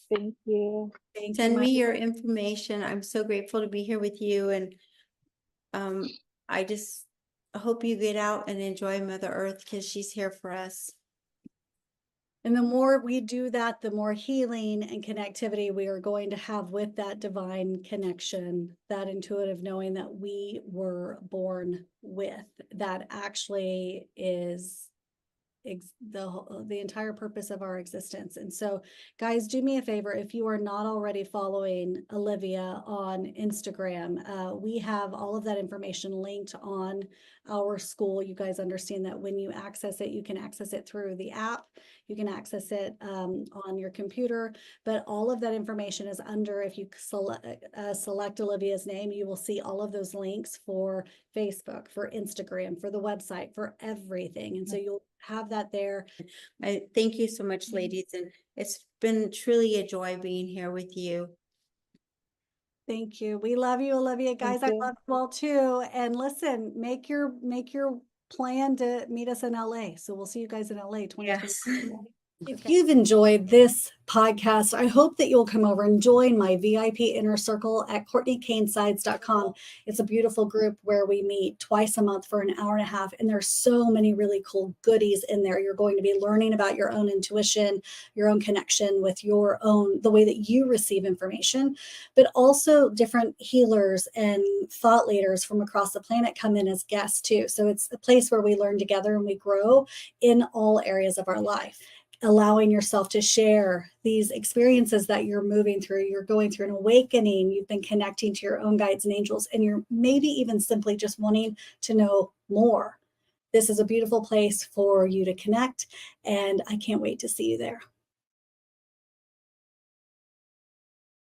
thank you. Thank you, Send my me your information. I'm so grateful to be here with you. And I just hope you get out and enjoy Mother Earth because she's here for us. And the more we do that, the more healing and connectivity we are going to have with that divine connection, that intuitive knowing that we were born with, that actually is the entire purpose of our existence. And so, guys, do me a favor, if you are not already following Olivia on Instagram, we have all of that information linked on our school. You guys understand that when you access it, you can access it through the app, you can access it on your computer, but all of that information is under, if you select Olivia's name, you will see all of those links for Facebook, for Instagram, for the website, for everything. And so you'll have that there. I thank you so much, ladies. And it's been truly a joy being here with you. Thank you. We love you, Olivia. Guys, I you. love you all too. And listen, make your plan to meet us in LA. So we'll see you guys in LA 2020. If you've enjoyed this podcast, I hope that you'll come over and join my VIP inner circle at CourtneyKaneSides.com. It's a beautiful group where we meet twice a month for an hour and a half. And there's so many really cool goodies in there. You're going to be learning about your own intuition, your own connection with your own, the way that you receive information, but also different healers and thought leaders from across the planet come in as guests too. So it's a place where we learn together and we grow in all areas of our life. Allowing yourself to share these experiences that you're moving through, you're going through an awakening, you've been connecting to your own guides and angels, and you're maybe even simply just wanting to know more. This is a beautiful place for you to connect, and I can't wait to see you there.